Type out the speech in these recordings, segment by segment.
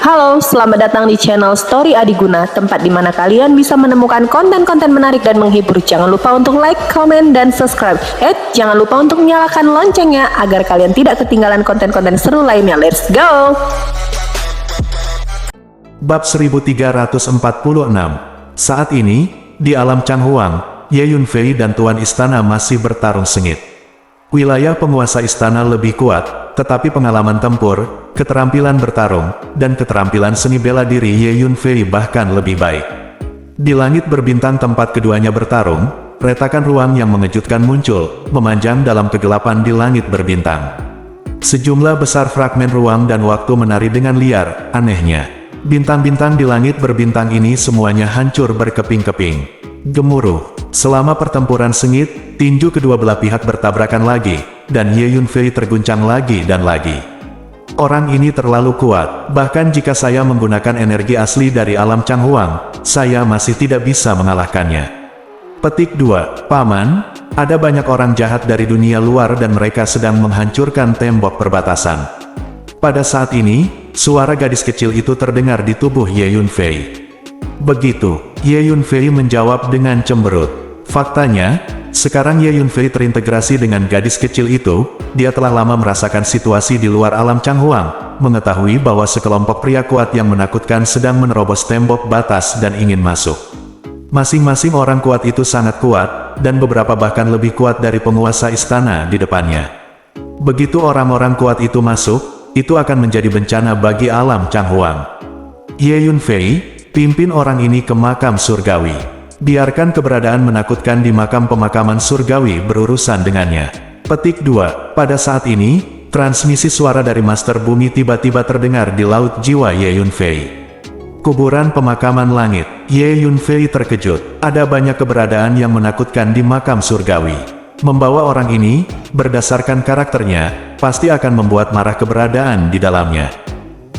Halo, selamat datang di channel Story Adiguna, tempat di mana kalian bisa menemukan konten-konten menarik dan menghibur. Jangan lupa untuk like, comment, dan subscribe. Jangan lupa untuk nyalakan loncengnya agar kalian tidak ketinggalan konten-konten seru lainnya. Let's go! Bab 1346. Saat ini, di alam Changhuang, Ye Yunfei dan Tuan Istana masih bertarung sengit. Wilayah penguasa istana lebih kuat, tetapi pengalaman tempur, keterampilan bertarung, dan keterampilan seni bela diri Ye Yunfei bahkan lebih baik. Di langit berbintang tempat keduanya bertarung, retakan ruang yang mengejutkan muncul, memanjang dalam kegelapan di langit berbintang. Sejumlah besar fragmen ruang dan waktu menari dengan liar, anehnya. Bintang-bintang di langit berbintang ini semuanya hancur berkeping-keping. Gemuruh. Selama pertempuran sengit, tinju kedua belah pihak bertabrakan lagi, dan Ye Yunfei terguncang lagi dan lagi. Orang ini terlalu kuat, bahkan jika saya menggunakan energi asli dari alam Changhuang, saya masih tidak bisa mengalahkannya. Petik 2. Paman, ada banyak orang jahat dari dunia luar dan mereka sedang menghancurkan tembok perbatasan. Pada saat ini, suara gadis kecil itu terdengar di tubuh Ye Yunfei. Begitu, Ye Yunfei menjawab dengan cemberut. Faktanya, sekarang Ye Yunfei terintegrasi dengan gadis kecil itu. Dia telah lama merasakan situasi di luar alam Changhuang, mengetahui bahwa sekelompok pria kuat yang menakutkan sedang menerobos tembok batas dan ingin masuk. Masing-masing orang kuat itu sangat kuat, dan beberapa bahkan lebih kuat dari penguasa istana di depannya. Begitu orang-orang kuat itu masuk, itu akan menjadi bencana bagi alam Changhuang. Ye Yunfei, pimpin orang ini ke makam surgawi. Biarkan keberadaan menakutkan di makam pemakaman surgawi berurusan dengannya. Petik 2. Pada saat ini, transmisi suara dari Master Bumi tiba-tiba terdengar di laut jiwa Ye Yunfei. Kuburan pemakaman langit. Ye Yunfei terkejut. Ada banyak keberadaan yang menakutkan di makam surgawi. Membawa orang ini, berdasarkan karakternya, pasti akan membuat marah keberadaan di dalamnya.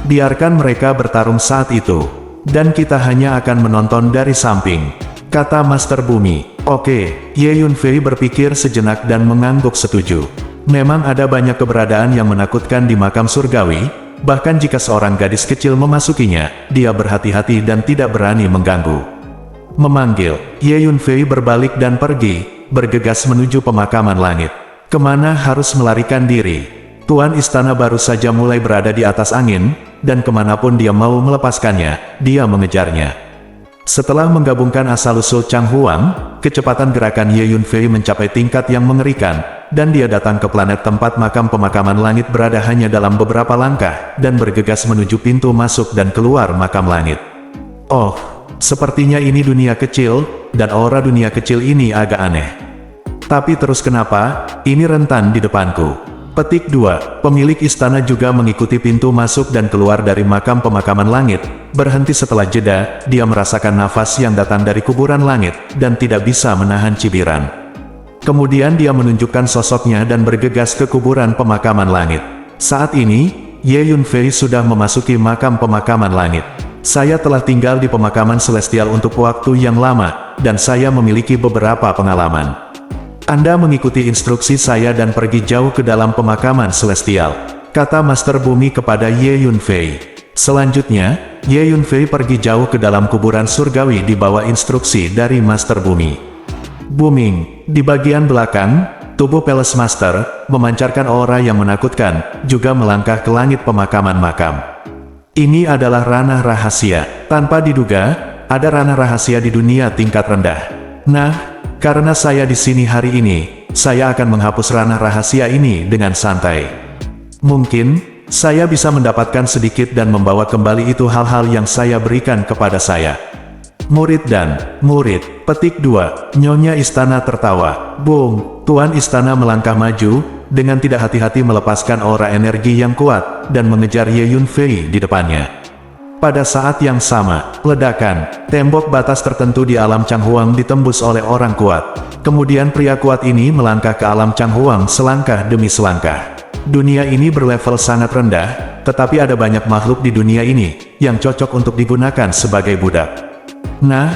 Biarkan mereka bertarung saat itu, dan kita hanya akan menonton dari samping, kata Master Bumi. Oke, Ye Yunfei berpikir sejenak dan mengangguk setuju. Memang ada banyak keberadaan yang menakutkan di makam surgawi, bahkan jika seorang gadis kecil memasukinya, dia berhati-hati dan tidak berani mengganggu. Memanggil, Ye Yunfei berbalik dan pergi, bergegas menuju pemakaman langit. Kemana harus melarikan diri? Tuan istana baru saja mulai berada di atas angin, dan kemanapun dia mau melepaskannya, dia mengejarnya. Setelah menggabungkan asal-usul Changhuang, kecepatan gerakan Ye Yunfei mencapai tingkat yang mengerikan, dan dia datang ke planet tempat makam pemakaman langit berada hanya dalam beberapa langkah, dan bergegas menuju pintu masuk dan keluar makam langit. Oh, sepertinya ini dunia kecil, dan aura dunia kecil ini agak aneh. Tapi terus kenapa, ini rentan di depanku. Petik 2. Pemilik istana juga mengikuti pintu masuk dan keluar dari makam pemakaman langit. Berhenti setelah jeda, dia merasakan nafas yang datang dari kuburan langit, dan tidak bisa menahan cibiran. Kemudian dia menunjukkan sosoknya dan bergegas ke kuburan pemakaman langit. Saat ini, Ye Yunfei sudah memasuki makam pemakaman langit. Saya telah tinggal di pemakaman celestial untuk waktu yang lama, dan saya memiliki beberapa pengalaman. Anda mengikuti instruksi saya dan pergi jauh ke dalam pemakaman celestial, kata Master Bumi kepada Ye Yunfei. Selanjutnya, Ye Yunfei pergi jauh ke dalam kuburan surgawi di bawah instruksi dari Master Bumi. Booming, di bagian belakang, tubuh Palace Master, memancarkan aura yang menakutkan, juga melangkah ke langit pemakaman makam. Ini adalah ranah rahasia. Tanpa diduga, ada ranah rahasia di dunia tingkat rendah. Nah, karena saya di sini hari ini, saya akan menghapus ranah rahasia ini dengan santai. Mungkin, saya bisa mendapatkan sedikit dan membawa kembali itu hal-hal yang saya berikan kepada saya. Murid dan murid. Petik 2. Nyonya istana tertawa. Boom, Tuan istana melangkah maju, dengan tidak hati-hati melepaskan aura energi yang kuat, dan mengejar Ye Yunfei di depannya. Pada saat yang sama, ledakan, tembok batas tertentu di alam Changhuang ditembus oleh orang kuat. Kemudian pria kuat ini melangkah ke alam Changhuang selangkah demi selangkah. Dunia ini berlevel sangat rendah, tetapi ada banyak makhluk di dunia ini, yang cocok untuk digunakan sebagai budak. Nah,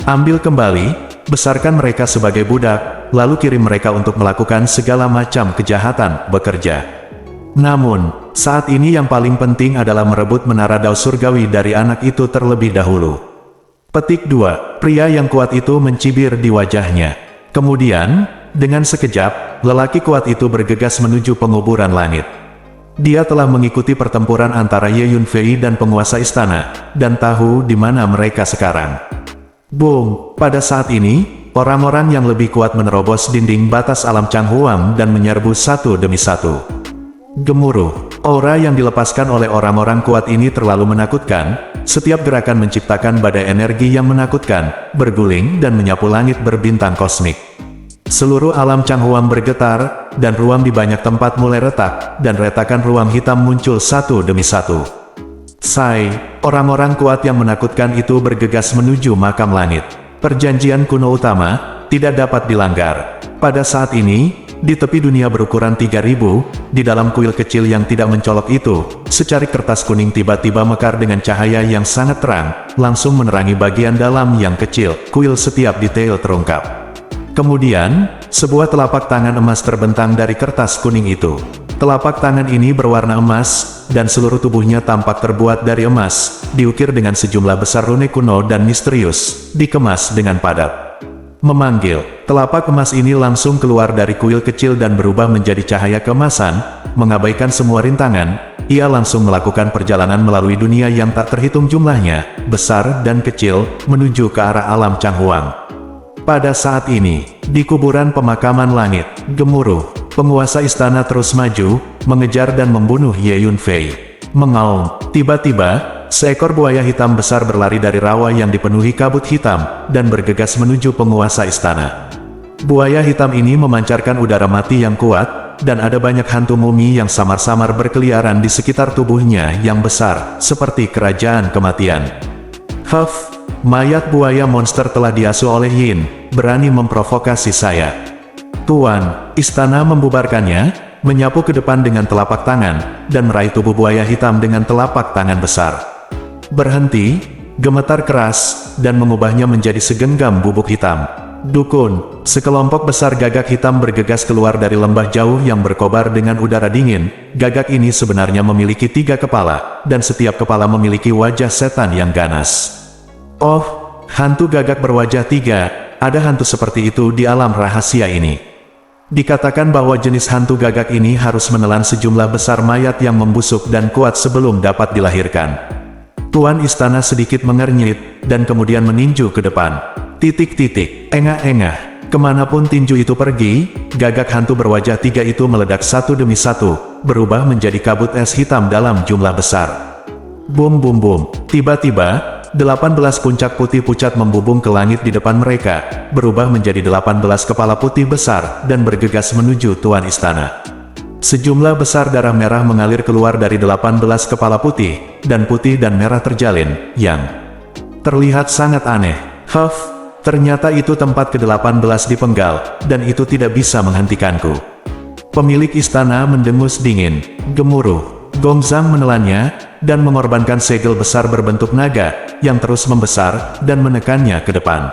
ambil kembali, besarkan mereka sebagai budak, lalu kirim mereka untuk melakukan segala macam kejahatan, bekerja. Namun, saat ini yang paling penting adalah merebut menara dao surgawi dari anak itu terlebih dahulu. Petik 2. Pria yang kuat itu mencibir di wajahnya. Kemudian, dengan sekejap, lelaki kuat itu bergegas menuju penguburan langit. Dia telah mengikuti pertempuran antara Ye Yunfei dan penguasa istana, dan tahu di mana mereka sekarang. Boom! Pada saat ini, orang-orang yang lebih kuat menerobos dinding batas alam Changhuang dan menyerbu satu demi satu. Gemuruh! Aura yang dilepaskan oleh orang-orang kuat ini terlalu menakutkan. Setiap gerakan menciptakan badai energi yang menakutkan, berguling dan menyapu langit berbintang kosmik. Seluruh alam Changhuang bergetar, dan ruang di banyak tempat mulai retak, dan retakan ruang hitam muncul satu demi satu. Sai, orang-orang kuat yang menakutkan itu bergegas menuju makam langit. Perjanjian kuno utama, tidak dapat dilanggar. Pada saat ini, di tepi dunia berukuran 3000, di dalam kuil kecil yang tidak mencolok itu, secarik kertas kuning tiba-tiba mekar dengan cahaya yang sangat terang, langsung menerangi bagian dalam yang kecil, kuil setiap detail terungkap. Kemudian, sebuah telapak tangan emas terbentang dari kertas kuning itu. Telapak tangan ini berwarna emas, dan seluruh tubuhnya tampak terbuat dari emas, diukir dengan sejumlah besar rune kuno dan misterius, dikemas dengan padat. Memanggil, telapak emas ini langsung keluar dari kuil kecil dan berubah menjadi cahaya keemasan, mengabaikan semua rintangan. Ia langsung melakukan perjalanan melalui dunia yang tak terhitung jumlahnya, besar dan kecil, menuju ke arah alam Changhuang. Pada saat ini, di kuburan pemakaman langit, gemuruh, penguasa istana terus maju, mengejar dan membunuh Ye Yunfei. Mengaum, tiba-tiba, seekor buaya hitam besar berlari dari rawa yang dipenuhi kabut hitam, dan bergegas menuju penguasa istana. Buaya hitam ini memancarkan udara mati yang kuat, dan ada banyak hantu mumi yang samar-samar berkeliaran di sekitar tubuhnya yang besar, seperti kerajaan kematian. Huff! Mayat buaya monster telah diasuh oleh Yin, berani memprovokasi saya. Tuan, istana membubarkannya, menyapu ke depan dengan telapak tangan, dan meraih tubuh buaya hitam dengan telapak tangan besar. Berhenti, gemetar keras, dan mengubahnya menjadi segenggam bubuk hitam. Dukun, sekelompok besar gagak hitam bergegas keluar dari lembah jauh yang berkobar dengan udara dingin. Gagak ini sebenarnya memiliki 3 kepala, dan setiap kepala memiliki wajah setan yang ganas. Oh, hantu gagak berwajah 3, ada hantu seperti itu di alam rahasia ini. Dikatakan bahwa jenis hantu gagak ini harus menelan sejumlah besar mayat yang membusuk dan kuat sebelum dapat dilahirkan. Tuan istana sedikit mengernyit, dan kemudian meninju ke depan. Engah-engah, kemanapun tinju itu pergi, gagak hantu berwajah 3 itu meledak satu demi satu, berubah menjadi kabut es hitam dalam jumlah besar. Bum bum bum, tiba-tiba, 18 puncak putih pucat membubung ke langit di depan mereka, berubah menjadi 18 kepala putih besar, dan bergegas menuju tuan istana. Sejumlah besar darah merah mengalir keluar dari 18 kepala putih, dan putih dan merah terjalin, yang terlihat sangat aneh. Huff, ternyata itu tempat ke-18 dipenggal, dan itu tidak bisa menghentikanku. Pemilik istana mendengus dingin, gemuruh. Gongzang menelannya, dan mengorbankan segel besar berbentuk naga, yang terus membesar, dan menekannya ke depan.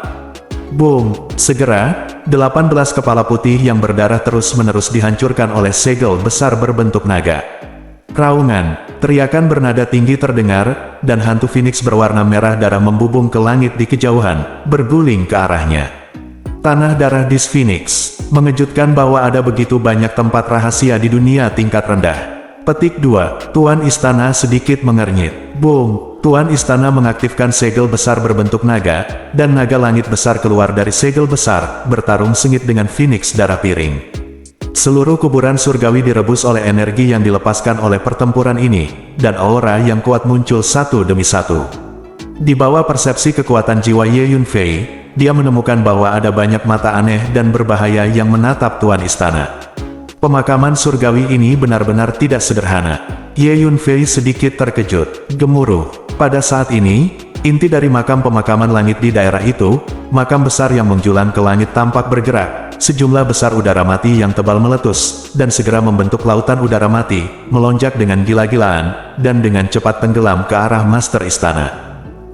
Boom! Segera, 18 kepala putih yang berdarah terus-menerus dihancurkan oleh segel besar berbentuk naga. Raungan, teriakan bernada tinggi terdengar, dan hantu Phoenix berwarna merah darah membubung ke langit di kejauhan, berguling ke arahnya. Tanah darah dis Phoenix, mengejutkan bahwa ada begitu banyak tempat rahasia di dunia tingkat rendah. Petik 2, Tuan Istana sedikit mengernyit. Boom! Tuan Istana mengaktifkan segel besar berbentuk naga, dan naga langit besar keluar dari segel besar, bertarung sengit dengan Phoenix darah piring. Seluruh kuburan surgawi direbus oleh energi yang dilepaskan oleh pertempuran ini, dan aura yang kuat muncul satu demi satu. Di bawah persepsi kekuatan jiwa Ye Yunfei, dia menemukan bahwa ada banyak mata aneh dan berbahaya yang menatap Tuan Istana. Pemakaman surgawi ini benar-benar tidak sederhana. Ye Yunfei sedikit terkejut, gemuruh. Pada saat ini, inti dari makam pemakaman langit di daerah itu, makam besar yang menjulang ke langit tampak bergerak. Sejumlah besar udara mati yang tebal meletus, dan segera membentuk lautan udara mati, melonjak dengan gila-gilaan, dan dengan cepat tenggelam ke arah master istana.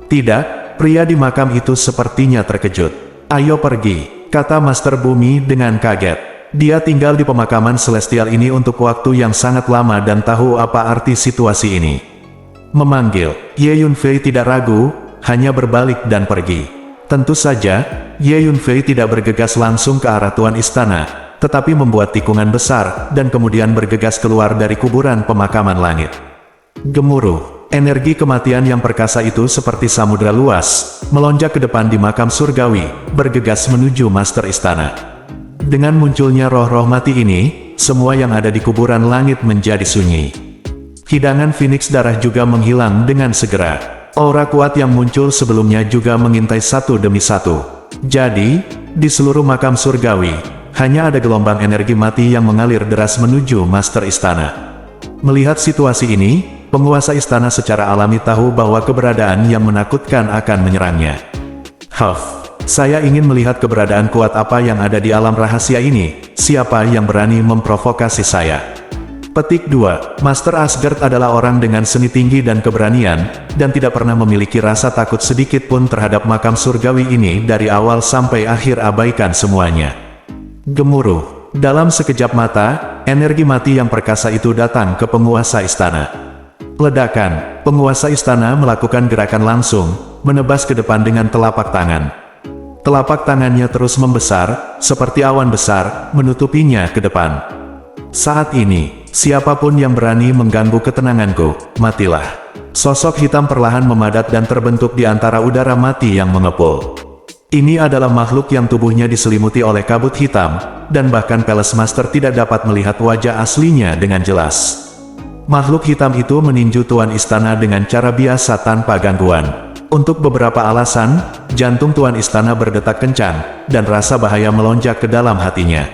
Tidak, pria di makam itu sepertinya terkejut. Ayo pergi, kata Master Bumi dengan kaget. Dia tinggal di pemakaman celestial ini untuk waktu yang sangat lama dan tahu apa arti situasi ini. Memanggil, Ye Yunfei tidak ragu, hanya berbalik dan pergi. Tentu saja, Ye Yunfei tidak bergegas langsung ke arah tuan istana, tetapi membuat tikungan besar dan kemudian bergegas keluar dari kuburan pemakaman langit. Gemuruh, energi kematian yang perkasa itu seperti samudera luas, melonjak ke depan di makam surgawi, bergegas menuju master istana. Dengan munculnya roh-roh mati ini, semua yang ada di kuburan langit menjadi sunyi. Hidangan Phoenix darah juga menghilang dengan segera. Aura kuat yang muncul sebelumnya juga mengintai satu demi satu. Jadi, di seluruh makam surgawi, hanya ada gelombang energi mati yang mengalir deras menuju master istana. Melihat situasi ini, penguasa istana secara alami tahu bahwa keberadaan yang menakutkan akan menyerangnya. Saya ingin melihat keberadaan kuat apa yang ada di alam rahasia ini, siapa yang berani memprovokasi saya. Petik 2. Master Asgard adalah orang dengan seni tinggi dan keberanian, dan tidak pernah memiliki rasa takut sedikit pun terhadap makam surgawi ini dari awal sampai akhir. Abaikan semuanya. Gemuruh. Dalam sekejap mata, energi mati yang perkasa itu datang ke penguasa istana. Ledakan. Penguasa istana melakukan gerakan langsung, menebas ke depan dengan telapak tangan. Telapak tangannya terus membesar, seperti awan besar, menutupinya ke depan. Saat ini, siapapun yang berani mengganggu ketenanganku, matilah. Sosok hitam perlahan memadat dan terbentuk di antara udara mati yang mengepul. Ini adalah makhluk yang tubuhnya diselimuti oleh kabut hitam, dan bahkan Palace Master tidak dapat melihat wajah aslinya dengan jelas. Makhluk hitam itu meninju tuan istana dengan cara biasa tanpa gangguan. Untuk beberapa alasan, jantung tuan istana berdetak kencang, dan rasa bahaya melonjak ke dalam hatinya.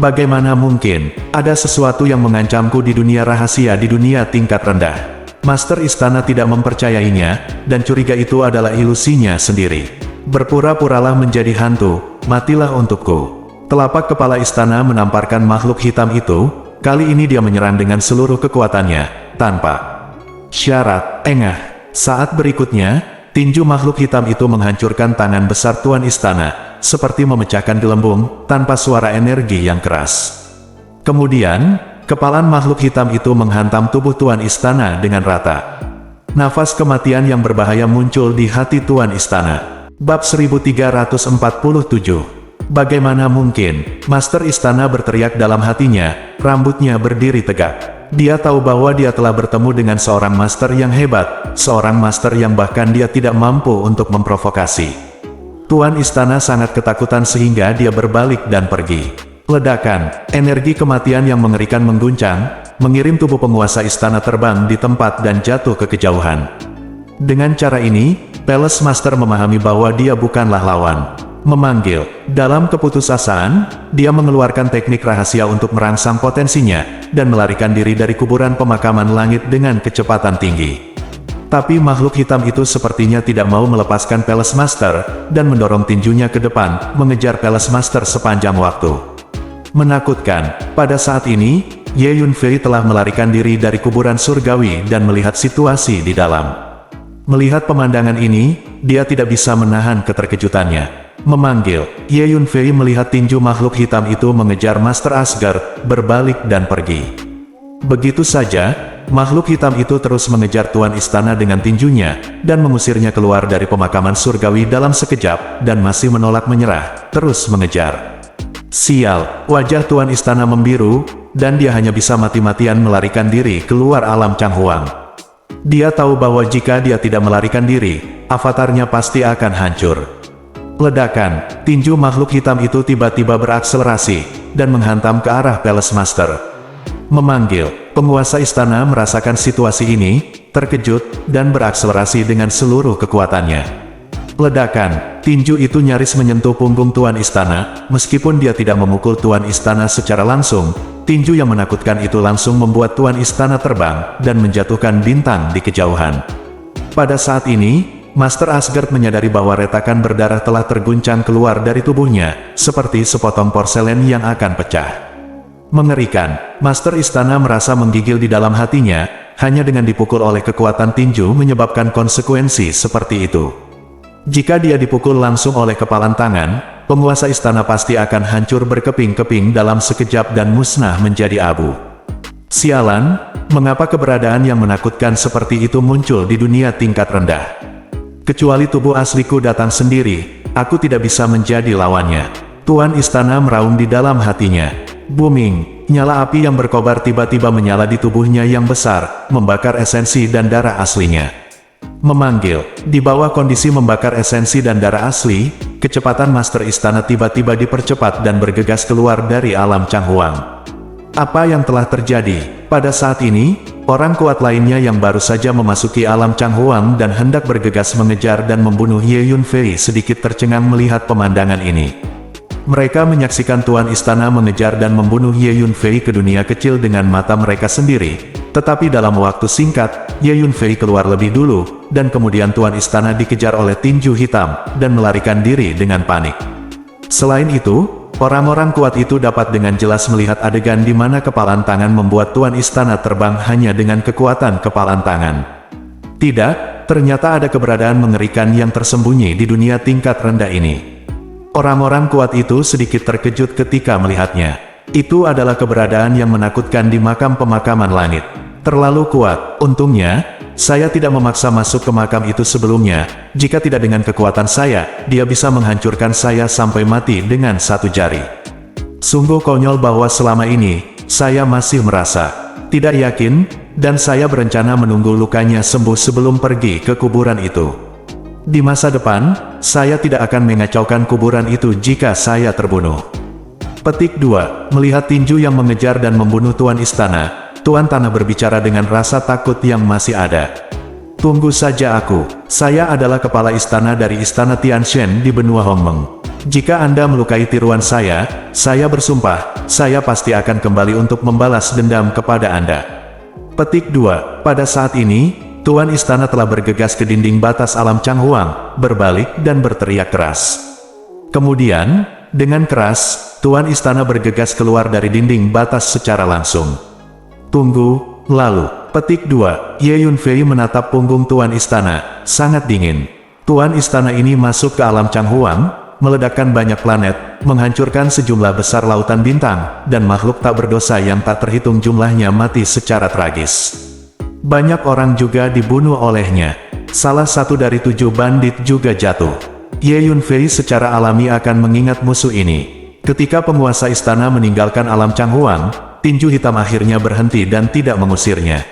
Bagaimana mungkin, ada sesuatu yang mengancamku di dunia rahasia di dunia tingkat rendah. Master istana tidak mempercayainya, dan curiga itu adalah ilusinya sendiri. Berpura-puralah menjadi hantu, matilah untukku. Telapak kepala istana menamparkan makhluk hitam itu, kali ini dia menyerang dengan seluruh kekuatannya, tanpa syarat. Saat berikutnya, tinju makhluk hitam itu menghancurkan tangan besar tuan istana, seperti memecahkan gelembung, tanpa suara energi yang keras. Kemudian, kepalan makhluk hitam itu menghantam tubuh tuan istana dengan rata. Nafas kematian yang berbahaya muncul di hati tuan istana. Bab 1347. Bagaimana mungkin? Master istana berteriak dalam hatinya, rambutnya berdiri tegak. Dia tahu bahwa dia telah bertemu dengan seorang master yang hebat, seorang master yang bahkan dia tidak mampu untuk memprovokasi. Tuan istana sangat ketakutan sehingga dia berbalik dan pergi. Ledakan, energi kematian yang mengerikan mengguncang, mengirim tubuh penguasa istana terbang di tempat dan jatuh ke kejauhan. Dengan cara ini, Palace Master memahami bahwa dia bukanlah lawan. Memanggil, dalam keputusasaan, dia mengeluarkan teknik rahasia untuk merangsang potensinya, dan melarikan diri dari kuburan pemakaman langit dengan kecepatan tinggi. Tapi makhluk hitam itu sepertinya tidak mau melepaskan Palace Master, dan mendorong tinjunya ke depan, mengejar Palace Master sepanjang waktu. Menakutkan, pada saat ini, Ye Yunfei telah melarikan diri dari kuburan surgawi dan melihat situasi di dalam. Melihat pemandangan ini, dia tidak bisa menahan keterkejutannya. Memanggil, Ye Yunfei melihat tinju makhluk hitam itu mengejar Master Asgard, berbalik dan pergi. Begitu saja, makhluk hitam itu terus mengejar tuan istana dengan tinjunya, dan mengusirnya keluar dari pemakaman surgawi dalam sekejap, dan masih menolak menyerah, terus mengejar. Sial, wajah tuan istana membiru, dan dia hanya bisa mati-matian melarikan diri keluar alam Changhuang. Dia tahu bahwa jika dia tidak melarikan diri, avatarnya pasti akan hancur. Ledakan, tinju makhluk hitam itu tiba-tiba berakselerasi, dan menghantam ke arah Palace Master. Memanggil, penguasa istana merasakan situasi ini, terkejut, dan berakselerasi dengan seluruh kekuatannya. Ledakan, tinju itu nyaris menyentuh punggung tuan istana, meskipun dia tidak memukul tuan istana secara langsung, tinju yang menakutkan itu langsung membuat tuan istana terbang, dan menjatuhkan bintang di kejauhan. Pada saat ini, Master Asgard menyadari bahwa retakan berdarah telah terguncang keluar dari tubuhnya, seperti sepotong porselen yang akan pecah. Mengerikan, Master Istana merasa menggigil di dalam hatinya, hanya dengan dipukul oleh kekuatan tinju menyebabkan konsekuensi seperti itu. Jika dia dipukul langsung oleh kepalan tangan, penguasa istana pasti akan hancur berkeping-keping dalam sekejap dan musnah menjadi abu. Sialan, mengapa keberadaan yang menakutkan seperti itu muncul di dunia tingkat rendah? Kecuali tubuh asliku datang sendiri, aku tidak bisa menjadi lawannya. Tuan istana meraung di dalam hatinya. Booming, nyala api yang berkobar tiba-tiba menyala di tubuhnya yang besar, membakar esensi dan darah aslinya. Memanggil, di bawah kondisi membakar esensi dan darah asli, kecepatan Master Istana tiba-tiba dipercepat dan bergegas keluar dari alam Changhuang. Apa yang telah terjadi? Pada saat ini, orang kuat lainnya yang baru saja memasuki alam Changhuang dan hendak bergegas mengejar dan membunuh Ye Yunfei sedikit tercengang melihat pemandangan ini. Mereka menyaksikan Tuan Istana mengejar dan membunuh Ye Yunfei ke dunia kecil dengan mata mereka sendiri. Tetapi dalam waktu singkat, Ye Yunfei keluar lebih dulu, dan kemudian Tuan Istana dikejar oleh tinju hitam, dan melarikan diri dengan panik. Selain itu, orang-orang kuat itu dapat dengan jelas melihat adegan di mana kepalan tangan membuat Tuan Istana terbang hanya dengan kekuatan kepalan tangan. Tidak, ternyata ada keberadaan mengerikan yang tersembunyi di dunia tingkat rendah ini. Orang-orang kuat itu sedikit terkejut ketika melihatnya. Itu adalah keberadaan yang menakutkan di makam pemakaman langit. Terlalu kuat. Untungnya, saya tidak memaksa masuk ke makam itu sebelumnya. Jika tidak dengan kekuatan saya, dia bisa menghancurkan saya sampai mati dengan satu jari. Sungguh konyol bahwa selama ini, saya masih merasa tidak yakin, dan saya berencana menunggu lukanya sembuh sebelum pergi ke kuburan itu. Di masa depan, saya tidak akan mengacaukan kuburan itu jika saya terbunuh. Petik 2. Melihat tinju yang mengejar dan membunuh Tuan Istana, Tuan Tanah berbicara dengan rasa takut yang masih ada. Tunggu saja aku. Saya adalah kepala istana dari Istana Tianshan di benua Hongmeng. Jika Anda melukai tiruan saya bersumpah, saya pasti akan kembali untuk membalas dendam kepada Anda. Petik 2. Pada saat ini, Tuan Istana telah bergegas ke dinding batas alam Changhuang, berbalik dan berteriak keras. Kemudian, dengan keras, Tuan Istana bergegas keluar dari dinding batas secara langsung. Tunggu, lalu, petik 2, Ye Yunfei menatap punggung Tuan Istana, sangat dingin. Tuan Istana ini masuk ke alam Changhuang, meledakkan banyak planet, menghancurkan sejumlah besar lautan bintang, dan makhluk tak berdosa yang tak terhitung jumlahnya mati secara tragis. Banyak orang juga dibunuh olehnya. Salah satu dari 7 bandit juga jatuh. Ye Yunfei secara alami akan mengingat musuh ini. Ketika penguasa istana meninggalkan alam Changhuang, tinju hitam akhirnya berhenti dan tidak mengusirnya.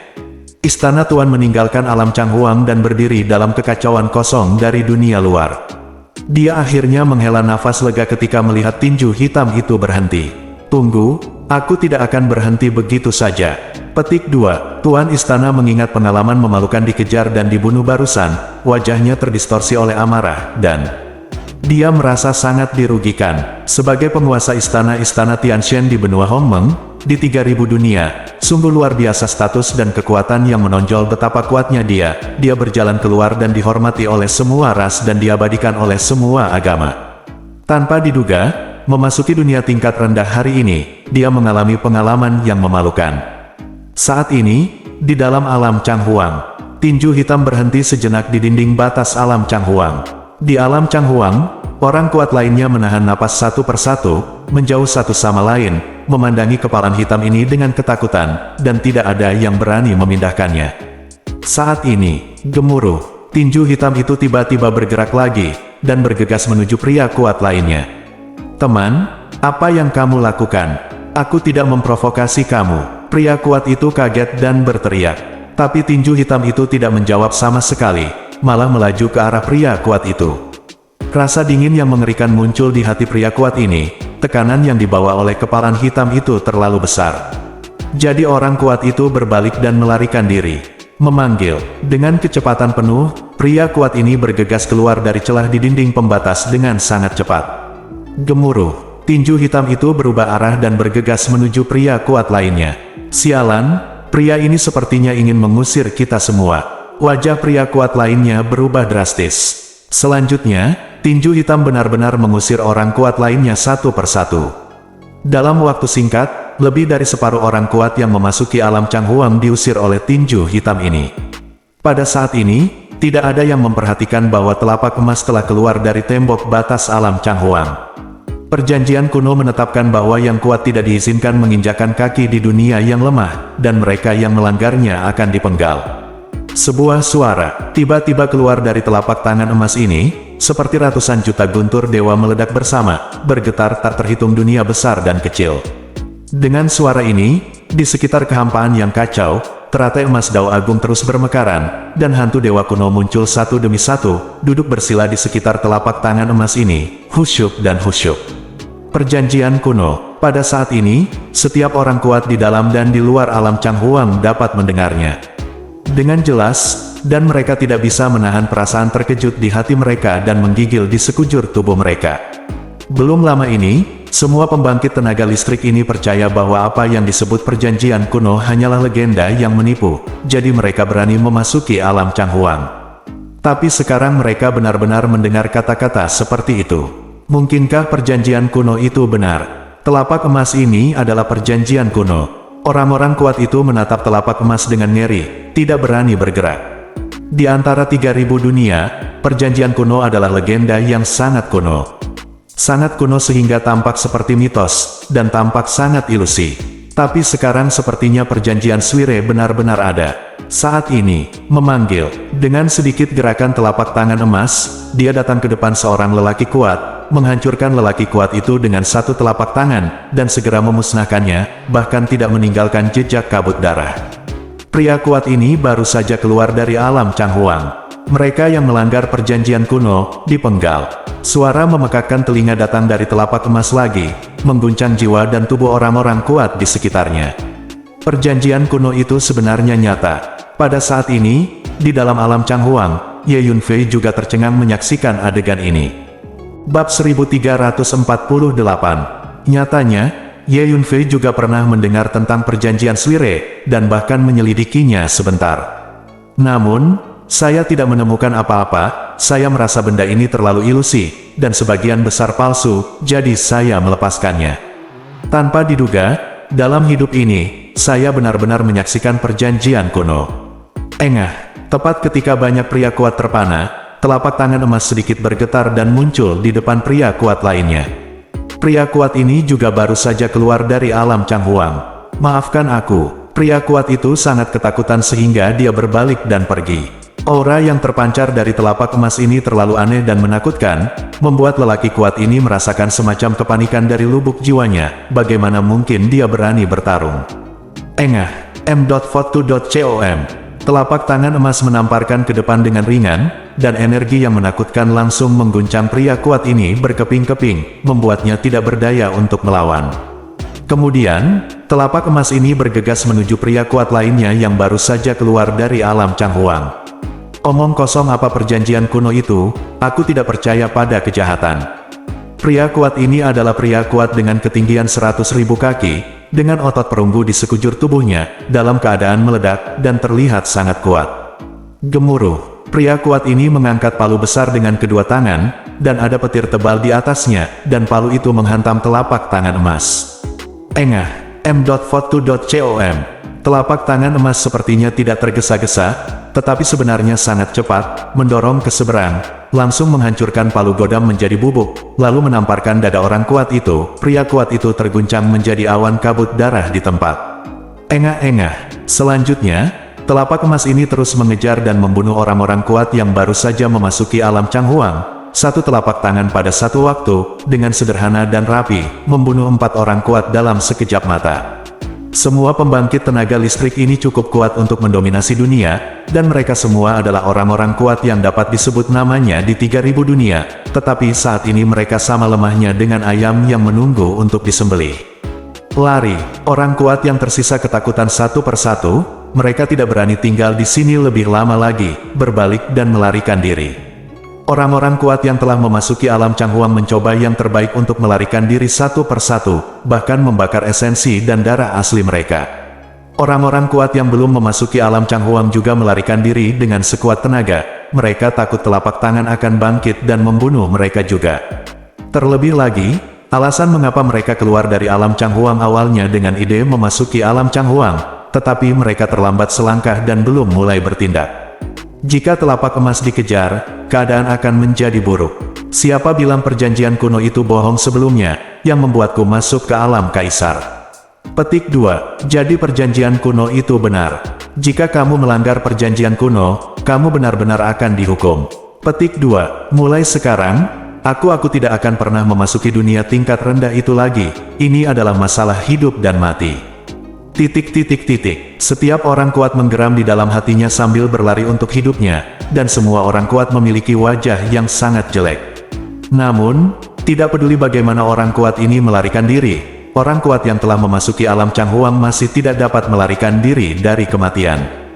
Istana Tuan meninggalkan alam Changhuang dan berdiri dalam kekacauan kosong dari dunia luar. Dia akhirnya menghela nafas lega ketika melihat tinju hitam itu berhenti. Tunggu, aku tidak akan berhenti begitu saja. Petik 2, Tuan Istana mengingat pengalaman memalukan dikejar dan dibunuh barusan, wajahnya terdistorsi oleh amarah, dan dia merasa sangat dirugikan. Sebagai penguasa istana Tianshan di benua Hongmeng, di 3000 dunia, sungguh luar biasa status dan kekuatan yang menonjol betapa kuatnya dia. Dia berjalan keluar dan dihormati oleh semua ras dan diabadikan oleh semua agama. Tanpa diduga, memasuki dunia tingkat rendah hari ini, dia mengalami pengalaman yang memalukan. Saat ini, di dalam alam Changhuang, tinju hitam berhenti sejenak di dinding batas alam Changhuang. Di alam Changhuang, orang kuat lainnya menahan napas satu persatu, menjauh satu sama lain, memandangi kepalan hitam ini dengan ketakutan, dan tidak ada yang berani memindahkannya. Saat ini, gemuruh, tinju hitam itu tiba-tiba bergerak lagi, dan bergegas menuju pria kuat lainnya. Teman, apa yang kamu lakukan? Aku tidak memprovokasi kamu. Pria kuat itu kaget dan berteriak. Tapi tinju hitam itu tidak menjawab sama sekali, malah melaju ke arah pria kuat itu. Rasa dingin yang mengerikan muncul di hati pria kuat ini. Tekanan yang dibawa oleh kepalan hitam itu terlalu besar. Jadi orang kuat itu berbalik dan melarikan diri. Memanggil, dengan kecepatan penuh, pria kuat ini bergegas keluar dari celah di dinding pembatas dengan sangat cepat. Gemuruh, tinju hitam itu berubah arah dan bergegas menuju pria kuat lainnya. Sialan, pria ini sepertinya ingin mengusir kita semua. Wajah pria kuat lainnya berubah drastis. Selanjutnya, tinju hitam benar-benar mengusir orang kuat lainnya satu persatu. Dalam waktu singkat, lebih dari separuh orang kuat yang memasuki alam Changhuang diusir oleh tinju hitam ini. Pada saat ini, tidak ada yang memperhatikan bahwa telapak emas telah keluar dari tembok batas alam Changhuang. Perjanjian kuno menetapkan bahwa yang kuat tidak diizinkan menginjakan kaki di dunia yang lemah, dan mereka yang melanggarnya akan dipenggal. Sebuah suara tiba-tiba keluar dari telapak tangan emas ini, seperti ratusan juta guntur dewa meledak bersama, bergetar tak terhitung dunia besar dan kecil. Dengan suara ini, di sekitar kehampaan yang kacau, teratai emas Dao Agung terus bermekaran, dan hantu dewa kuno muncul satu demi satu, duduk bersila di sekitar telapak tangan emas ini, khusyuk dan khusyuk. Perjanjian kuno. Pada saat ini, setiap orang kuat di dalam dan di luar alam Changhuang dapat mendengarnya dengan jelas, dan mereka tidak bisa menahan perasaan terkejut di hati mereka dan menggigil di sekujur tubuh mereka. Belum lama ini, semua pembangkit tenaga listrik ini percaya bahwa apa yang disebut perjanjian kuno hanyalah legenda yang menipu, jadi mereka berani memasuki alam Changhuang. Tapi sekarang mereka benar-benar mendengar kata-kata seperti itu. Mungkinkah perjanjian kuno itu benar? Telapak emas ini adalah perjanjian kuno. Orang-orang kuat itu menatap telapak emas dengan ngeri, tidak berani bergerak. Di antara 3000 dunia, perjanjian kuno adalah legenda yang sangat kuno. Sangat kuno sehingga tampak seperti mitos, dan tampak sangat ilusi. Tapi sekarang sepertinya perjanjian Swire benar-benar ada. Saat ini, memanggil, dengan sedikit gerakan telapak tangan emas, dia datang ke depan seorang lelaki kuat, menghancurkan lelaki kuat itu dengan satu telapak tangan, dan segera memusnahkannya, bahkan tidak meninggalkan jejak kabut darah. Pria kuat ini baru saja keluar dari alam Changhuang. Mereka yang melanggar perjanjian kuno, dipenggal. Suara memekakkan telinga datang dari telapak emas lagi, mengguncang jiwa dan tubuh orang-orang kuat di sekitarnya. Perjanjian kuno itu sebenarnya nyata. Pada saat ini, di dalam alam Changhuang, Ye Yunfei juga tercengang menyaksikan adegan ini. Bab 1348. Nyatanya, Ye Yunfei juga pernah mendengar tentang perjanjian Swire, dan bahkan menyelidikinya sebentar. Namun, saya tidak menemukan apa-apa, saya merasa benda ini terlalu ilusi, dan sebagian besar palsu, jadi saya melepaskannya. Tanpa diduga, dalam hidup ini, saya benar-benar menyaksikan perjanjian kuno. Engah, tepat ketika banyak pria kuat terpana, telapak tangan emas sedikit bergetar dan muncul di depan pria kuat lainnya. Pria kuat ini juga baru saja keluar dari alam Changhuang. Maafkan aku, pria kuat itu sangat ketakutan sehingga dia berbalik dan pergi. Aura yang terpancar dari telapak emas ini terlalu aneh dan menakutkan, membuat lelaki kuat ini merasakan semacam kepanikan dari lubuk jiwanya. Bagaimana mungkin dia berani bertarung? Engah, m.42.com. Telapak tangan emas menamparkan ke depan dengan ringan, dan energi yang menakutkan langsung mengguncang pria kuat ini berkeping-keping, membuatnya tidak berdaya untuk melawan. Kemudian, telapak emas ini bergegas menuju pria kuat lainnya yang baru saja keluar dari alam Changhuang. Omong kosong apa perjanjian kuno itu, aku tidak percaya pada kejahatan. Pria kuat ini adalah pria kuat dengan ketinggian 100.000 kaki, dengan otot perunggu di sekujur tubuhnya, dalam keadaan meledak, dan terlihat sangat kuat. Gemuruh, pria kuat ini mengangkat palu besar dengan kedua tangan, dan ada petir tebal di atasnya, dan palu itu menghantam telapak tangan emas. Engah, m.42.com. Telapak tangan emas sepertinya tidak tergesa-gesa, tetapi sebenarnya sangat cepat, mendorong ke seberang, langsung menghancurkan palu godam menjadi bubuk, lalu menamparkan dada orang kuat itu. Pria kuat itu terguncang menjadi awan kabut darah di tempat. Engah-engah. Selanjutnya, telapak emas ini terus mengejar dan membunuh orang-orang kuat yang baru saja memasuki alam Changhuang. Satu telapak tangan pada satu waktu, dengan sederhana dan rapi, membunuh 4 orang kuat dalam sekejap mata. Semua pembangkit tenaga listrik ini cukup kuat untuk mendominasi dunia, dan mereka semua adalah orang-orang kuat yang dapat disebut namanya di 3000 dunia, tetapi saat ini mereka sama lemahnya dengan ayam yang menunggu untuk disembelih. Lari, orang kuat yang tersisa ketakutan satu persatu, mereka tidak berani tinggal di sini lebih lama lagi, berbalik dan melarikan diri. Orang-orang kuat yang telah memasuki alam Changhuang mencoba yang terbaik untuk melarikan diri satu persatu, bahkan membakar esensi dan darah asli mereka. Orang-orang kuat yang belum memasuki alam Changhuang juga melarikan diri dengan sekuat tenaga. Mereka takut telapak tangan akan bangkit dan membunuh mereka juga. Terlebih lagi, alasan mengapa mereka keluar dari alam Changhuang awalnya dengan ide memasuki alam Changhuang, tetapi mereka terlambat selangkah dan belum mulai bertindak. Jika telapak emas dikejar, keadaan akan menjadi buruk. Siapa bilang perjanjian kuno itu bohong sebelumnya, yang membuatku masuk ke alam kaisar? Petik 2. Jadi perjanjian kuno itu benar. Jika kamu melanggar perjanjian kuno, kamu benar-benar akan dihukum. Petik 2. Mulai sekarang, aku tidak akan pernah memasuki dunia tingkat rendah itu lagi. Ini adalah masalah hidup dan mati. Setiap orang kuat menggeram di dalam hatinya sambil berlari untuk hidupnya, dan semua orang kuat memiliki wajah yang sangat jelek. Namun, tidak peduli bagaimana orang kuat ini melarikan diri, orang kuat yang telah memasuki alam Changhuang masih tidak dapat melarikan diri dari kematian.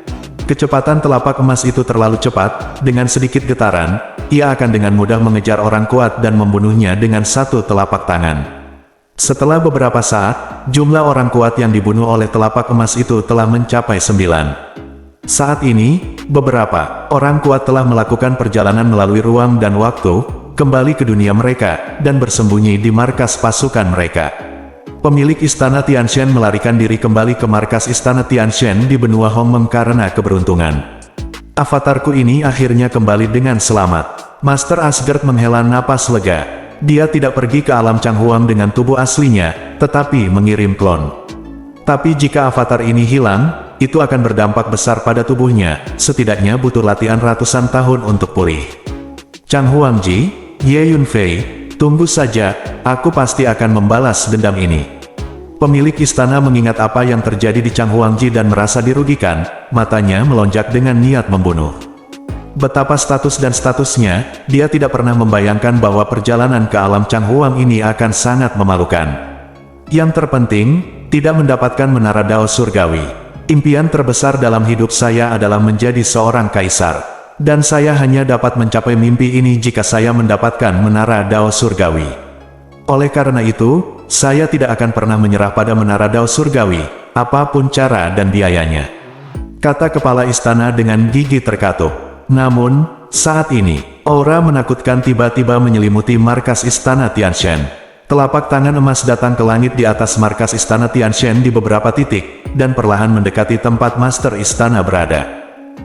Kecepatan telapak emas itu terlalu cepat, dengan sedikit getaran, ia akan dengan mudah mengejar orang kuat dan membunuhnya dengan satu telapak tangan. Setelah beberapa saat, jumlah orang kuat yang dibunuh oleh telapak emas itu telah mencapai 9. Saat ini, beberapa orang kuat telah melakukan perjalanan melalui ruang dan waktu, kembali ke dunia mereka, dan bersembunyi di markas pasukan mereka. Pemilik istana Tianshan melarikan diri kembali ke markas istana Tianshan di benua Hongmeng karena keberuntungan. Avatarku ini akhirnya kembali dengan selamat. Master Asgard menghela napas lega. Dia tidak pergi ke alam Changhuang dengan tubuh aslinya, tetapi mengirim klon. Tapi jika avatar ini hilang, itu akan berdampak besar pada tubuhnya, setidaknya butuh latihan ratusan tahun untuk pulih. Changhuangji, Ye Yunfei, tunggu saja, aku pasti akan membalas dendam ini. Pemilik istana mengingat apa yang terjadi di Changhuangji dan merasa dirugikan, matanya melonjak dengan niat membunuh. Betapa status dan statusnya, dia tidak pernah membayangkan bahwa perjalanan ke alam Changhuang ini akan sangat memalukan. Yang terpenting, tidak mendapatkan menara Dao Surgawi. Impian terbesar dalam hidup saya adalah menjadi seorang kaisar. Dan saya hanya dapat mencapai mimpi ini jika saya mendapatkan menara Dao Surgawi. Oleh karena itu, saya tidak akan pernah menyerah pada menara Dao Surgawi, apapun cara dan biayanya. Kata kepala istana dengan gigi terkatup. Namun, saat ini, aura menakutkan tiba-tiba menyelimuti markas istana Tianshan. Telapak tangan emas datang ke langit di atas markas istana Tianshan di beberapa titik, dan perlahan mendekati tempat master istana berada.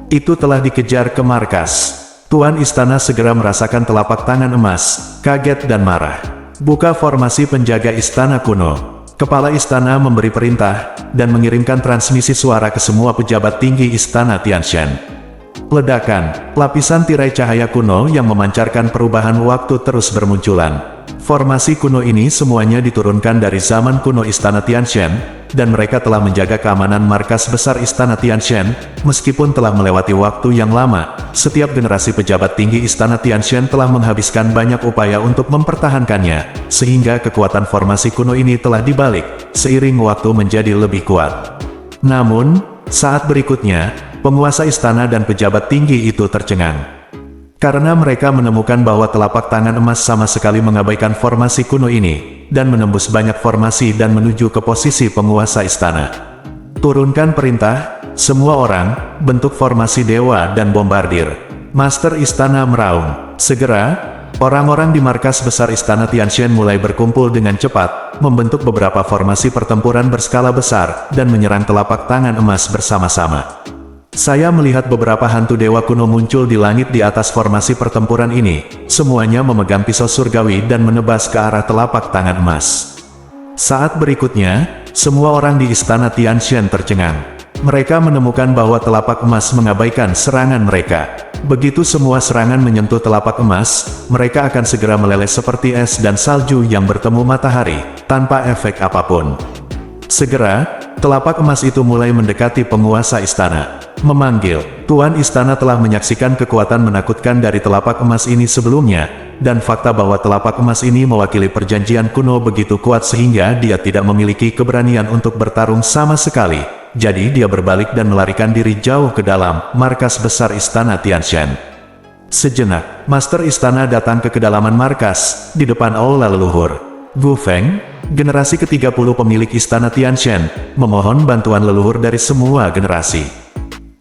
Itu telah dikejar ke markas. Tuan istana segera merasakan telapak tangan emas, kaget dan marah. Buka formasi penjaga istana kuno. Kepala istana memberi perintah, dan mengirimkan transmisi suara ke semua pejabat tinggi istana Tianshan. Ledakan, lapisan tirai cahaya kuno yang memancarkan perubahan waktu terus bermunculan. Formasi kuno ini semuanya diturunkan dari zaman kuno istana Tianshan, dan mereka telah menjaga keamanan markas besar istana Tianshan, meskipun telah melewati waktu yang lama. Setiap generasi pejabat tinggi istana Tianshan telah menghabiskan banyak upaya untuk mempertahankannya, sehingga kekuatan formasi kuno ini telah dibalik, seiring waktu menjadi lebih kuat. Namun, saat berikutnya, penguasa istana dan pejabat tinggi itu tercengang. Karena mereka menemukan bahwa telapak tangan emas sama sekali mengabaikan formasi kuno ini, dan menembus banyak formasi dan menuju ke posisi penguasa istana. Turunkan perintah, semua orang, bentuk formasi dewa dan bombardir. Master istana meraung. Segera, orang-orang di markas besar istana Tianshan mulai berkumpul dengan cepat, membentuk beberapa formasi pertempuran berskala besar, dan menyerang telapak tangan emas bersama-sama. Saya melihat beberapa hantu dewa kuno muncul di langit di atas formasi pertempuran ini. Semuanya memegang pisau surgawi dan menebas ke arah telapak tangan emas. Saat berikutnya, semua orang di istana Tianshan tercengang. Mereka menemukan bahwa telapak emas mengabaikan serangan mereka. Begitu semua serangan menyentuh telapak emas, mereka akan segera meleleh seperti es dan salju yang bertemu matahari, tanpa efek apapun. Segera, telapak emas itu mulai mendekati penguasa istana. Memanggil, Tuan istana telah menyaksikan kekuatan menakutkan dari telapak emas ini sebelumnya, dan fakta bahwa telapak emas ini mewakili perjanjian kuno begitu kuat sehingga dia tidak memiliki keberanian untuk bertarung sama sekali. Jadi dia berbalik dan melarikan diri jauh ke dalam markas besar istana Tianshan. Sejenak, master istana datang ke kedalaman markas, di depan aula leluhur. Gu Feng, generasi ke-30 pemilik istana Tianshan, memohon bantuan leluhur dari semua generasi.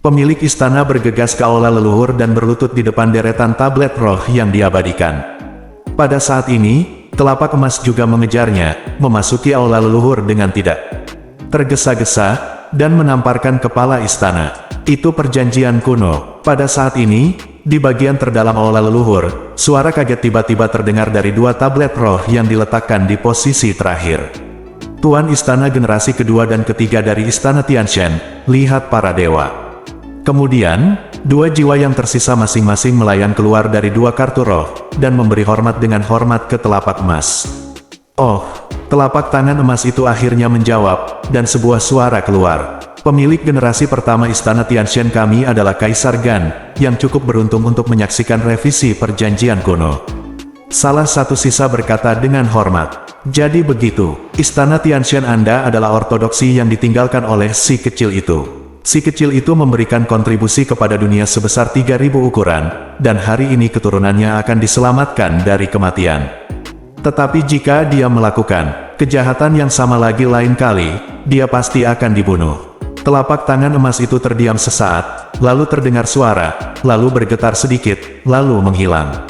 Pemilik istana bergegas ke aula leluhur dan berlutut di depan deretan tablet roh yang diabadikan. Pada saat ini, telapak emas juga mengejarnya, memasuki aula leluhur dengan tidak tergesa-gesa, dan menamparkan kepala istana. Itu perjanjian kuno. Pada saat ini, di bagian terdalam aula leluhur, suara kaget tiba-tiba terdengar dari dua tablet roh yang diletakkan di posisi terakhir. Tuan Istana generasi kedua dan ketiga dari Istana Tianshan, lihat para dewa. Kemudian, dua jiwa yang tersisa masing-masing melayang keluar dari dua kartu roh, dan memberi hormat dengan hormat ke telapak emas. Oh, telapak tangan emas itu akhirnya menjawab, dan sebuah suara keluar. Pemilik generasi pertama Istana Tianshan kami adalah Kaisar Gan, yang cukup beruntung untuk menyaksikan revisi perjanjian kuno. Salah satu sisa berkata dengan hormat. Jadi begitu, Istana Tianshan Anda adalah ortodoksi yang ditinggalkan oleh si kecil itu. Si kecil itu memberikan kontribusi kepada dunia sebesar 3000 ukuran, dan hari ini keturunannya akan diselamatkan dari kematian. Tetapi jika dia melakukan kejahatan yang sama lagi lain kali, dia pasti akan dibunuh. Telapak tangan emas itu terdiam sesaat, lalu terdengar suara, lalu bergetar sedikit, lalu menghilang.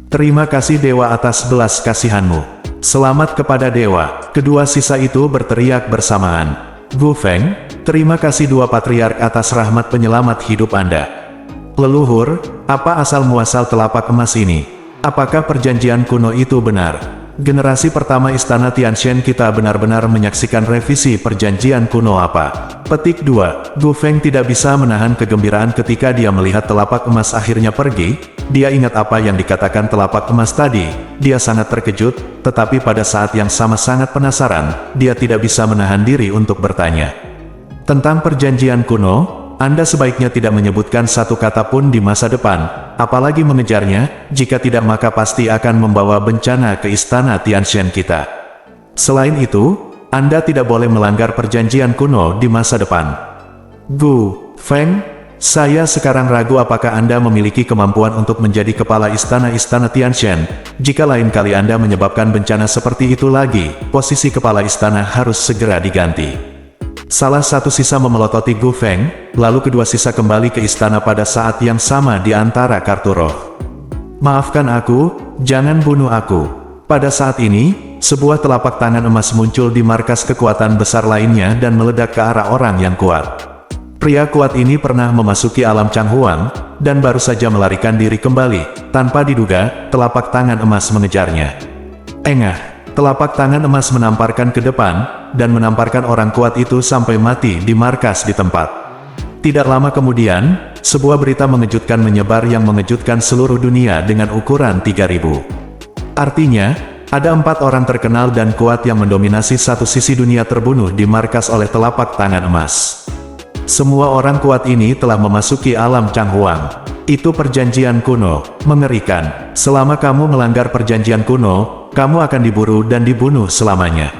Terima kasih Dewa atas belas kasihanmu. Selamat kepada Dewa. Kedua sisa itu berteriak bersamaan. Gu Feng, terima kasih dua patriark atas rahmat penyelamat hidup Anda. Leluhur, apa asal muasal telapak emas ini? Apakah perjanjian kuno itu benar? Generasi pertama Istana Tianshan kita benar-benar menyaksikan revisi perjanjian kuno apa? Petik 2. Gu Feng tidak bisa menahan kegembiraan ketika dia melihat telapak emas akhirnya pergi. Dia ingat apa yang dikatakan telapak emas tadi. Dia sangat terkejut, tetapi pada saat yang sama sangat penasaran, dia tidak bisa menahan diri untuk bertanya. Tentang perjanjian kuno, Anda sebaiknya tidak menyebutkan satu kata pun di masa depan, apalagi mengejarnya, jika tidak maka pasti akan membawa bencana ke Istana Tianshan kita. Selain itu, Anda tidak boleh melanggar perjanjian kuno di masa depan. Gu Feng, saya sekarang ragu apakah Anda memiliki kemampuan untuk menjadi kepala istana-istana Tianshan. Jika lain kali Anda menyebabkan bencana seperti itu lagi, posisi kepala istana harus segera diganti. Salah satu sisa memelototi Gu Feng, lalu kedua sisa kembali ke istana pada saat yang sama di antara kartu roh. Maafkan aku, jangan bunuh aku. Pada saat ini, sebuah telapak tangan emas muncul di markas kekuatan besar lainnya dan meledak ke arah orang yang kuat. Pria kuat ini pernah memasuki alam Changhuang, dan baru saja melarikan diri kembali. Tanpa diduga, telapak tangan emas mengejarnya. Engah. Telapak tangan emas menamparkan ke depan, dan menamparkan orang kuat itu sampai mati di markas di tempat. Tidak lama kemudian, sebuah berita mengejutkan menyebar yang mengejutkan seluruh dunia dengan ukuran 3000. Artinya, ada 4 orang terkenal dan kuat yang mendominasi satu sisi dunia terbunuh di markas oleh telapak tangan emas. Semua orang kuat ini telah memasuki alam Changhuang. Itu perjanjian kuno, mengerikan. Selama kamu melanggar perjanjian kuno, kamu akan diburu dan dibunuh selamanya.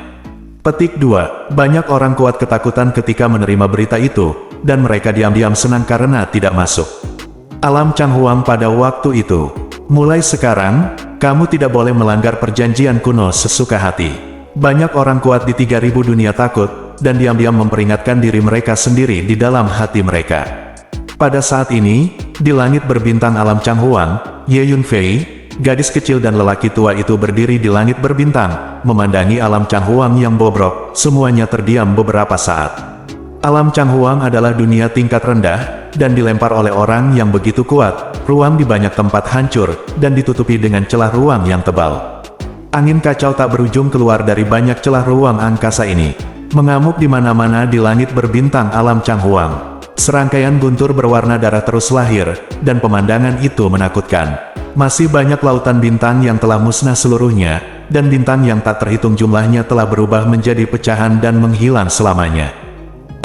Petik 2. Banyak orang kuat ketakutan ketika menerima berita itu, dan mereka diam-diam senang karena tidak masuk alam Changhuang pada waktu itu. Mulai sekarang, kamu tidak boleh melanggar perjanjian kuno sesuka hati. Banyak orang kuat di 3000 dunia takut, dan diam-diam memperingatkan diri mereka sendiri di dalam hati mereka. Pada saat ini, di langit berbintang alam Changhuang, Ye Yunfei, gadis kecil dan lelaki tua itu berdiri di langit berbintang, memandangi alam Changhuang yang bobrok. Semuanya terdiam beberapa saat. Alam Changhuang adalah dunia tingkat rendah, dan dilempar oleh orang yang begitu kuat. Ruang di banyak tempat hancur, dan ditutupi dengan celah ruang yang tebal. Angin kacau tak berujung keluar dari banyak celah ruang angkasa ini, mengamuk di mana-mana di langit berbintang alam Changhuang. Serangkaian guntur berwarna darah terus lahir, dan pemandangan itu menakutkan. Masih banyak lautan bintang yang telah musnah seluruhnya, dan bintang yang tak terhitung jumlahnya telah berubah menjadi pecahan dan menghilang selamanya.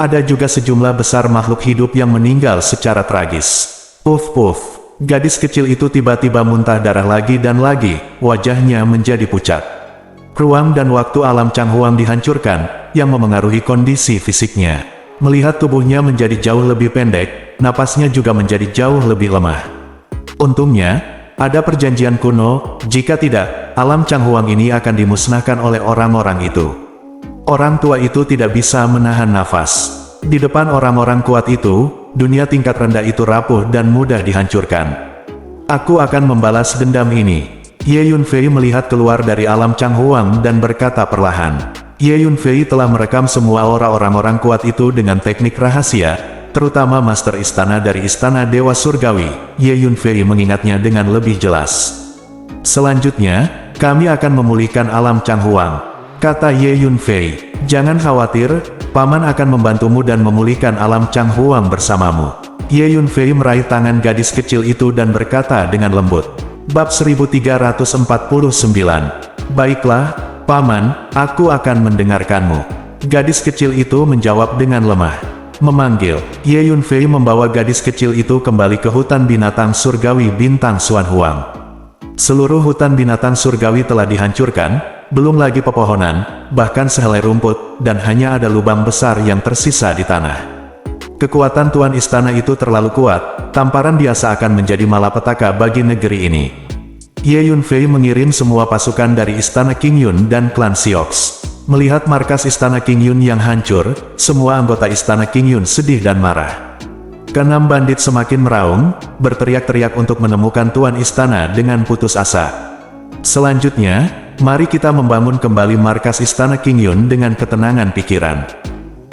Ada juga sejumlah besar makhluk hidup yang meninggal secara tragis. Puff-puff, gadis kecil itu tiba-tiba muntah darah lagi dan lagi, wajahnya menjadi pucat. Ruang dan waktu alam Changhuang dihancurkan, yang memengaruhi kondisi fisiknya. Melihat tubuhnya menjadi jauh lebih pendek, napasnya juga menjadi jauh lebih lemah. Untungnya, ada perjanjian kuno, jika tidak, alam Changhuang ini akan dimusnahkan oleh orang-orang itu. Orang tua itu tidak bisa menahan nafas. Di depan orang-orang kuat itu, dunia tingkat rendah itu rapuh dan mudah dihancurkan. Aku akan membalas dendam ini. Ye Yunfei melihat keluar dari alam Changhuang dan berkata perlahan. Ye Yunfei telah merekam semua aura orang-orang kuat itu dengan teknik rahasia, terutama Master Istana dari Istana Dewa Surgawi, Ye Yunfei mengingatnya dengan lebih jelas. Selanjutnya, kami akan memulihkan alam Changhuang, kata Ye Yunfei. Jangan khawatir, Paman akan membantumu dan memulihkan alam Changhuang bersamamu. Ye Yunfei meraih tangan gadis kecil itu dan berkata dengan lembut. Bab 1349. Baiklah, Paman, aku akan mendengarkanmu. Gadis kecil itu menjawab dengan lemah. Memanggil, Ye Yunfei membawa gadis kecil itu kembali ke hutan binatang surgawi bintang Xuan Huang. Seluruh hutan binatang surgawi telah dihancurkan, belum lagi pepohonan, bahkan sehelai rumput, dan hanya ada lubang besar yang tersisa di tanah. Kekuatan Tuan Istana itu terlalu kuat, tamparan biasa akan menjadi malapetaka bagi negeri ini. Ye Yunfei mengirim semua pasukan dari Istana King Yun dan klan Siox. Melihat markas Istana King Yun yang hancur, semua anggota Istana King Yun sedih dan marah. Keenam bandit semakin meraung, berteriak-teriak untuk menemukan Tuan Istana dengan putus asa. Selanjutnya, mari kita membangun kembali markas Istana King Yun dengan ketenangan pikiran.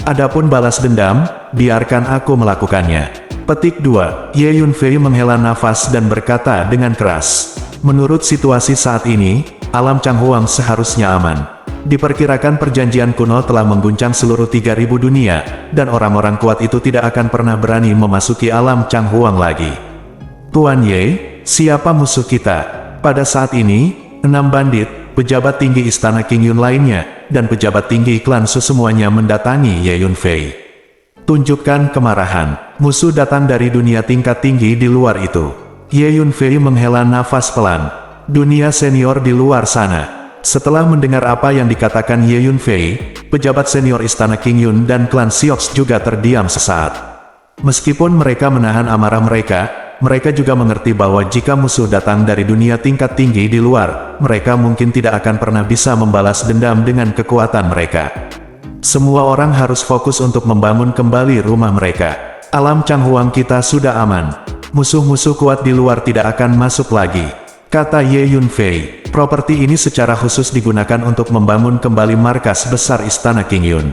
Adapun balas dendam, biarkan aku melakukannya. Petik 2. Ye Yunfei menghela nafas dan berkata dengan keras. Menurut situasi saat ini, alam Changhuang seharusnya aman. Diperkirakan perjanjian kuno telah mengguncang seluruh 3000 dunia, dan orang-orang kuat itu tidak akan pernah berani memasuki alam Changhuang lagi. Tuan Ye, siapa musuh kita? Pada saat ini, 6 bandit, pejabat tinggi Istana King Yun lainnya, dan pejabat tinggi klan Su semuanya mendatangi Ye Yunfei. Tunjukkan kemarahan. Musuh datang dari dunia tingkat tinggi di luar itu. Ye Yunfei menghela nafas pelan. Dunia senior di luar sana. Setelah mendengar apa yang dikatakan Ye Yunfei, pejabat senior Istana King Yun dan klan Siox juga terdiam sesaat. Meskipun mereka menahan amarah mereka juga mengerti bahwa jika musuh datang dari dunia tingkat tinggi di luar, mereka mungkin tidak akan pernah bisa membalas dendam dengan kekuatan mereka. Semua orang harus fokus untuk membangun kembali rumah mereka. Alam Changhuang kita sudah aman. Musuh-musuh kuat di luar tidak akan masuk lagi, kata Ye Yunfei. Properti ini secara khusus digunakan untuk membangun kembali markas besar Istana King Yun.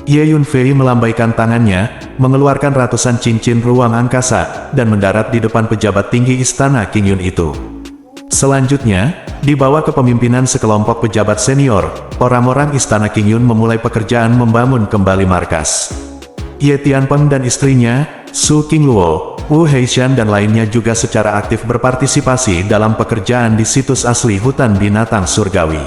Ye Yunfei melambaikan tangannya, mengeluarkan ratusan cincin ruang angkasa, dan mendarat di depan pejabat tinggi Istana King Yun itu. Selanjutnya, di bawah kepemimpinan sekelompok pejabat senior, orang-orang Istana King Yun memulai pekerjaan membangun kembali markas. Ye Tianpeng dan istrinya, Su Qingluo, Wu Heishan dan lainnya juga secara aktif berpartisipasi dalam pekerjaan di situs asli hutan binatang surgawi.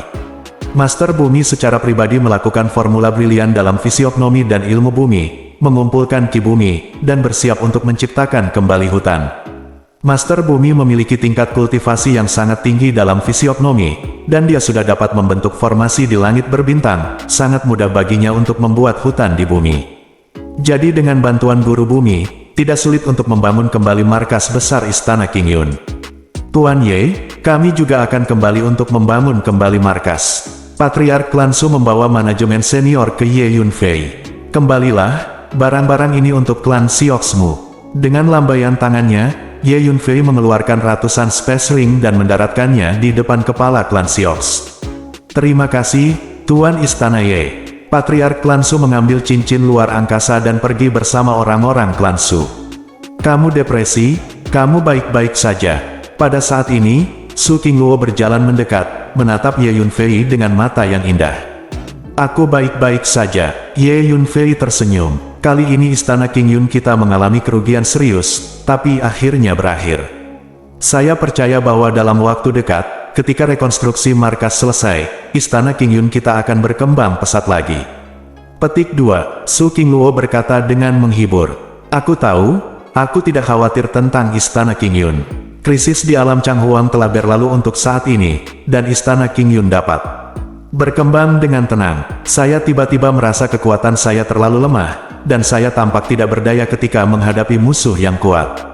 Master Bumi secara pribadi melakukan formula brilian dalam fisiognomi dan ilmu bumi, mengumpulkan ki bumi, dan bersiap untuk menciptakan kembali hutan. Master Bumi memiliki tingkat kultivasi yang sangat tinggi dalam fisiognomi, dan dia sudah dapat membentuk formasi di langit berbintang, sangat mudah baginya untuk membuat hutan di bumi. Jadi dengan bantuan guru bumi, tidak sulit untuk membangun kembali markas besar Istana King Yun. Tuan Ye, kami juga akan kembali untuk membangun kembali markas. Patriark klan Su membawa manajemen senior ke Ye Yunfei. Kembalilah, barang-barang ini untuk klan Sioxmu. Dengan lambaian tangannya, Ye Yunfei mengeluarkan ratusan space ring dan mendaratkannya di depan kepala klan Siox. Terima kasih, Tuan Istana Ye. Patriark klan Su mengambil cincin luar angkasa dan pergi bersama orang-orang klan Su. Kamu depresi, kamu baik-baik saja. Pada saat ini, Su Qingluo berjalan mendekat, menatap Ye Yunfei dengan mata yang indah. Aku baik-baik saja. Ye Yunfei tersenyum. Kali ini Istana King Yun kita mengalami kerugian serius, tapi akhirnya berakhir. Saya percaya bahwa dalam waktu dekat, ketika rekonstruksi markas selesai, Istana King Yun kita akan berkembang pesat lagi. Petik 2. Su Qingluo berkata dengan menghibur. Aku tahu, aku tidak khawatir tentang Istana King Yun. Krisis di alam Changhuang telah berlalu untuk saat ini, dan Istana King Yun dapat berkembang dengan tenang. Saya tiba-tiba merasa kekuatan saya terlalu lemah, dan saya tampak tidak berdaya ketika menghadapi musuh yang kuat.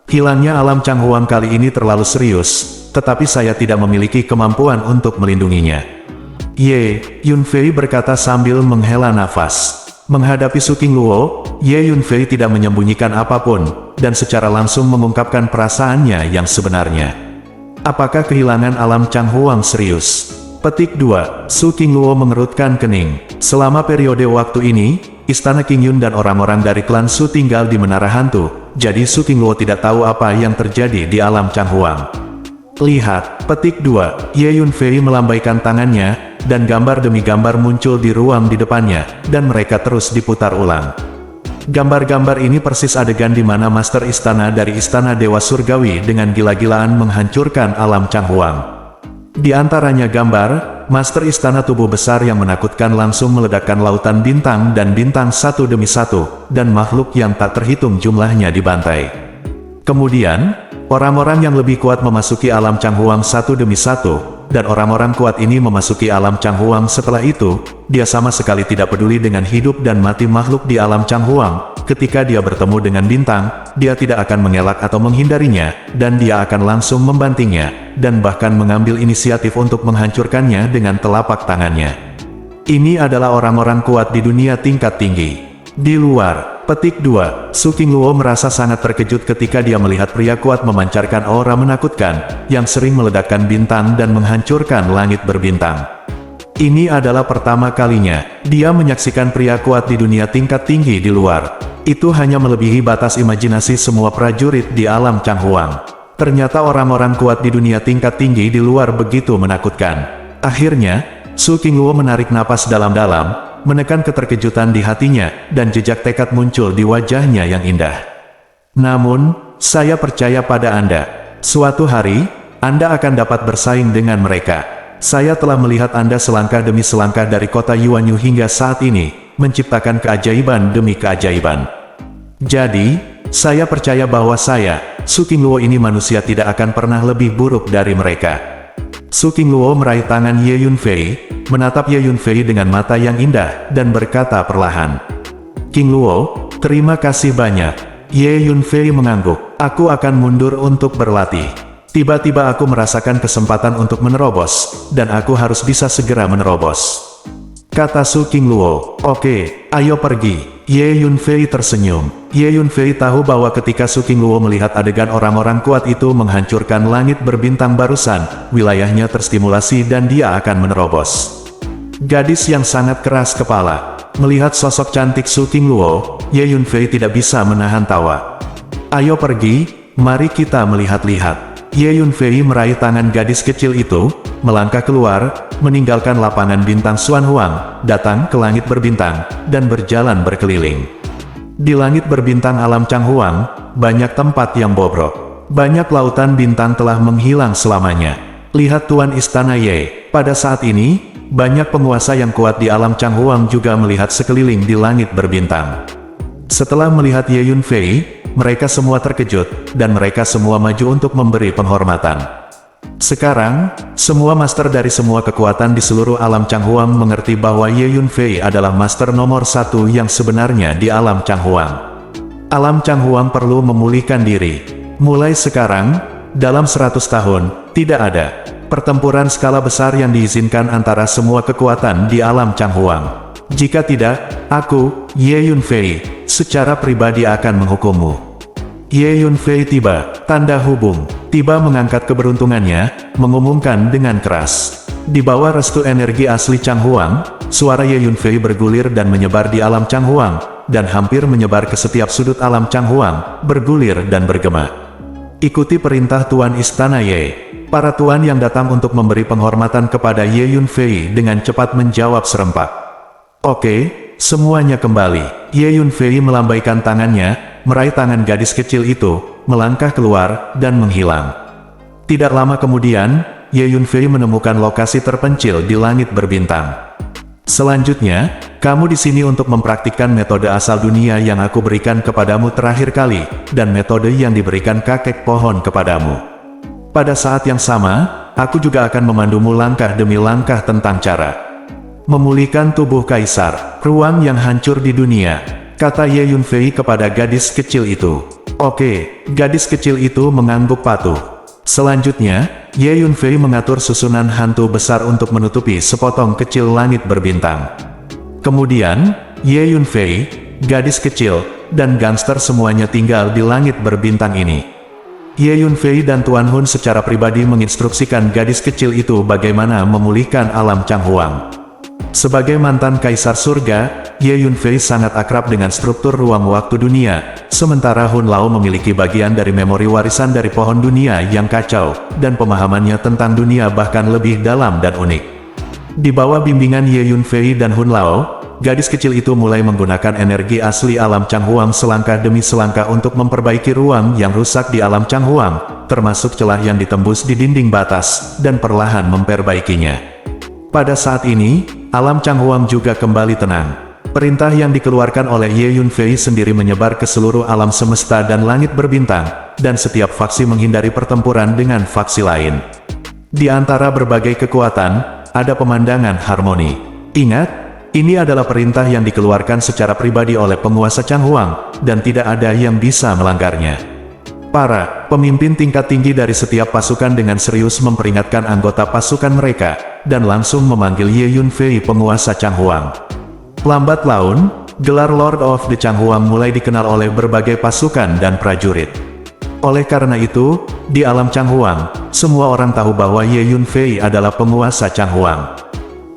Hilangnya alam Changhuang kali ini terlalu serius, tetapi saya tidak memiliki kemampuan untuk melindunginya. Ye Yunfei berkata sambil menghela nafas. Menghadapi Su Qingluo, Ye Yunfei tidak menyembunyikan apapun, dan secara langsung mengungkapkan perasaannya yang sebenarnya. Apakah kehilangan alam Changhuang serius? Petik 2. Su Qingluo mengerutkan kening. Selama periode waktu ini, istana King Yun dan orang-orang dari klan Su tinggal di menara hantu, jadi Su Qingluo tidak tahu apa yang terjadi di alam Changhuang. Lihat, petik 2, Ye Yunfei melambaikan tangannya, dan gambar demi gambar muncul di ruang di depannya, dan mereka terus diputar ulang. Gambar-gambar ini persis adegan di mana Master Istana dari Istana Dewa Surgawi dengan gila-gilaan menghancurkan alam Changhuang. Di antaranya gambar, Master Istana Tubuh Besar yang menakutkan langsung meledakkan lautan bintang dan bintang satu demi satu, dan makhluk yang tak terhitung jumlahnya dibantai. Kemudian, orang-orang yang lebih kuat memasuki alam Changhuang satu demi satu, dan orang-orang kuat ini memasuki alam Changhuang. Setelah itu, dia sama sekali tidak peduli dengan hidup dan mati makhluk di alam Changhuang. Ketika dia bertemu dengan bintang, dia tidak akan mengelak atau menghindarinya, dan dia akan langsung membantingnya, dan bahkan mengambil inisiatif untuk menghancurkannya dengan telapak tangannya. Ini adalah orang-orang kuat di dunia tingkat tinggi. Di luar, petik 2, Su Qingluo merasa sangat terkejut ketika dia melihat pria kuat memancarkan aura menakutkan, yang sering meledakkan bintang dan menghancurkan langit berbintang. Ini adalah pertama kalinya dia menyaksikan pria kuat di dunia tingkat tinggi di luar. Itu hanya melebihi batas imajinasi semua prajurit di alam Changhuang. Ternyata orang-orang kuat di dunia tingkat tinggi di luar begitu menakutkan. Akhirnya, Su Qingluo menarik napas dalam-dalam, menekan keterkejutan di hatinya, dan jejak tekad muncul di wajahnya yang indah. Namun, saya percaya pada Anda. Suatu hari, Anda akan dapat bersaing dengan mereka. Saya telah melihat Anda selangkah demi selangkah dari kota Yuanyu hingga saat ini, menciptakan keajaiban demi keajaiban. Jadi, saya percaya bahwa saya, Su Qingluo ini manusia tidak akan pernah lebih buruk dari mereka. Su Qingluo meraih tangan Ye Yunfei, menatap Ye Yunfei dengan mata yang indah, dan berkata perlahan, "Qingluo, terima kasih banyak." Ye Yunfei mengangguk, "Aku akan mundur untuk berlatih. Tiba-tiba aku merasakan kesempatan untuk menerobos, dan aku harus bisa segera menerobos," kata Su Qingluo. "Oke, ayo pergi." Ye Yunfei tersenyum. Ye Yunfei tahu bahwa ketika Su Qingluo melihat adegan orang-orang kuat itu menghancurkan langit berbintang barusan, wilayahnya terstimulasi dan dia akan menerobos. Gadis yang sangat keras kepala. Melihat sosok cantik Su Qingluo, Ye Yunfei tidak bisa menahan tawa. "Ayo pergi, mari kita melihat-lihat." Ye Yunfei meraih tangan gadis kecil itu, melangkah keluar, meninggalkan lapangan bintang Xuanhuang, datang ke langit berbintang, dan berjalan berkeliling. Di langit berbintang alam Changhuang, banyak tempat yang bobrok. Banyak lautan bintang telah menghilang selamanya. Lihat Tuan Istana Ye, pada saat ini, banyak penguasa yang kuat di alam Changhuang juga melihat sekeliling di langit berbintang. Setelah melihat Ye Yunfei, mereka semua terkejut, dan mereka semua maju untuk memberi penghormatan. Sekarang, semua master dari semua kekuatan di seluruh alam Changhuang mengerti bahwa Ye Yunfei adalah master nomor 1 yang sebenarnya di alam Changhuang. Alam Changhuang perlu memulihkan diri. Mulai sekarang, dalam 100 tahun, tidak ada pertempuran skala besar yang diizinkan antara semua kekuatan di alam Changhuang. Jika tidak, aku, Ye Yunfei, secara pribadi akan menghukummu. Ye Yunfei tiba, tanda hubung, tiba mengangkat keberuntungannya, mengumumkan dengan keras. Di bawah restu energi asli Changhuang, suara Ye Yunfei bergulir dan menyebar di alam Changhuang, dan hampir menyebar ke setiap sudut alam Changhuang, bergulir dan bergema. Ikuti perintah Tuan Istana Ye. Para tuan yang datang untuk memberi penghormatan kepada Ye Yunfei dengan cepat menjawab serempak. "Oke, semuanya kembali." Ye Yunfei melambaikan tangannya, meraih tangan gadis kecil itu, melangkah keluar, dan menghilang. Tidak lama kemudian, Ye Yunfei menemukan lokasi terpencil di langit berbintang. "Selanjutnya, kamu di sini untuk mempraktikkan metode asal dunia yang aku berikan kepadamu terakhir kali, dan metode yang diberikan kakek pohon kepadamu. Pada saat yang sama, aku juga akan memandumu langkah demi langkah tentang cara memulihkan tubuh kaisar, ruang yang hancur di dunia," kata Ye Yunfei kepada gadis kecil itu. "Oke," gadis kecil itu mengangguk patuh. Selanjutnya, Ye Yunfei mengatur susunan hantu besar untuk menutupi sepotong kecil langit berbintang. Kemudian, Ye Yunfei, gadis kecil, dan gangster semuanya tinggal di langit berbintang ini. Ye Yunfei dan Tuan Hun secara pribadi menginstruksikan gadis kecil itu bagaimana memulihkan alam Changhuang. Sebagai mantan kaisar surga, Ye Yunfei sangat akrab dengan struktur ruang waktu dunia, sementara Hun Lao memiliki bagian dari memori warisan dari pohon dunia yang kacau, dan pemahamannya tentang dunia bahkan lebih dalam dan unik. Di bawah bimbingan Ye Yunfei dan Hun Lao, gadis kecil itu mulai menggunakan energi asli alam Changhuang selangkah demi selangkah untuk memperbaiki ruang yang rusak di alam Changhuang, termasuk celah yang ditembus di dinding batas, dan perlahan memperbaikinya. Pada saat ini, alam Changhuang juga kembali tenang. Perintah yang dikeluarkan oleh Ye Yunfei sendiri menyebar ke seluruh alam semesta dan langit berbintang, dan setiap faksi menghindari pertempuran dengan faksi lain. Di antara berbagai kekuatan, ada pemandangan harmoni. Ingat, ini adalah perintah yang dikeluarkan secara pribadi oleh penguasa Changhuang, dan tidak ada yang bisa melanggarnya. Para pemimpin tingkat tinggi dari setiap pasukan dengan serius memperingatkan anggota pasukan mereka, dan langsung memanggil Ye Yunfei penguasa Changhuang. Lambat laun, gelar Lord of the Changhuang mulai dikenal oleh berbagai pasukan dan prajurit. Oleh karena itu, di alam Changhuang, semua orang tahu bahwa Ye Yunfei adalah penguasa Changhuang.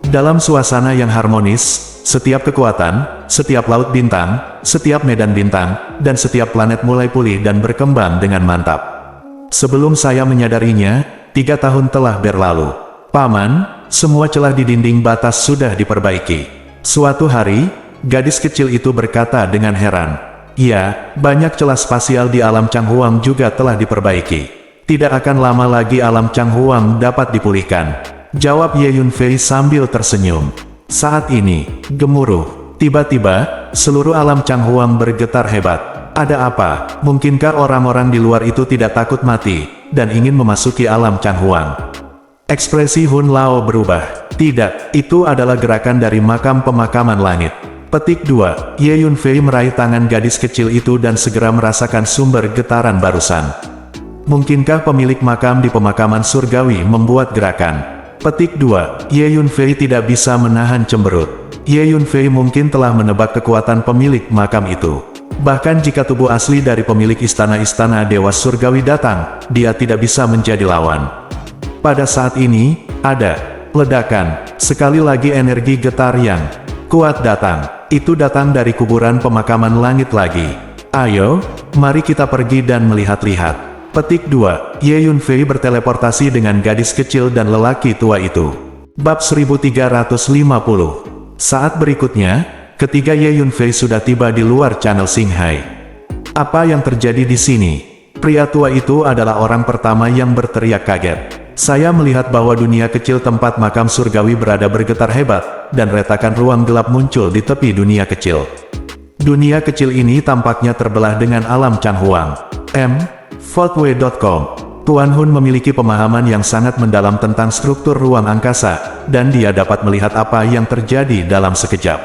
Dalam suasana yang harmonis, setiap kekuatan, setiap laut bintang, setiap medan bintang, dan setiap planet mulai pulih dan berkembang dengan mantap. Sebelum saya menyadarinya, 3 tahun telah berlalu. Paman, semua celah di dinding batas sudah diperbaiki. Suatu hari, gadis kecil itu berkata dengan heran, "Ya, banyak celah spasial di alam Changhuang juga telah diperbaiki. Tidak akan lama lagi alam Changhuang dapat dipulihkan," jawab Ye Yunfei sambil tersenyum. Saat ini, gemuruh. Tiba-tiba, seluruh alam Changhuang bergetar hebat. Ada apa? Mungkinkah orang-orang di luar itu tidak takut mati, dan ingin memasuki alam Changhuang? Ekspresi Hun Lao berubah. Tidak, itu adalah gerakan dari makam pemakaman langit. Petik 2. Ye Yunfei meraih tangan gadis kecil itu dan segera merasakan sumber getaran barusan. Mungkinkah pemilik makam di pemakaman surgawi membuat gerakan? Petik 2. Ye Yunfei tidak bisa menahan cemberut. Ye Yunfei mungkin telah menebak kekuatan pemilik makam itu. Bahkan jika tubuh asli dari pemilik istana-istana dewa surgawi datang, dia tidak bisa menjadi lawan. Pada saat ini, ada ledakan. Sekali lagi energi getar yang kuat datang. Itu datang dari kuburan pemakaman langit lagi. Ayo, mari kita pergi dan melihat-lihat. Petik 2. Ye Yunfei berteleportasi dengan gadis kecil dan lelaki tua itu. Bab 1350. Saat berikutnya, ketika Ye Yunfei sudah tiba di luar channel Xinghai. Apa yang terjadi di sini? Pria tua itu adalah orang pertama yang berteriak kaget. Saya melihat bahwa dunia kecil tempat makam surgawi berada bergetar hebat, dan retakan ruang gelap muncul di tepi dunia kecil. Dunia kecil ini tampaknya terbelah dengan alam Changhuang. Footway.com. Tuan Hun memiliki pemahaman yang sangat mendalam tentang struktur ruang angkasa, dan dia dapat melihat apa yang terjadi dalam sekejap.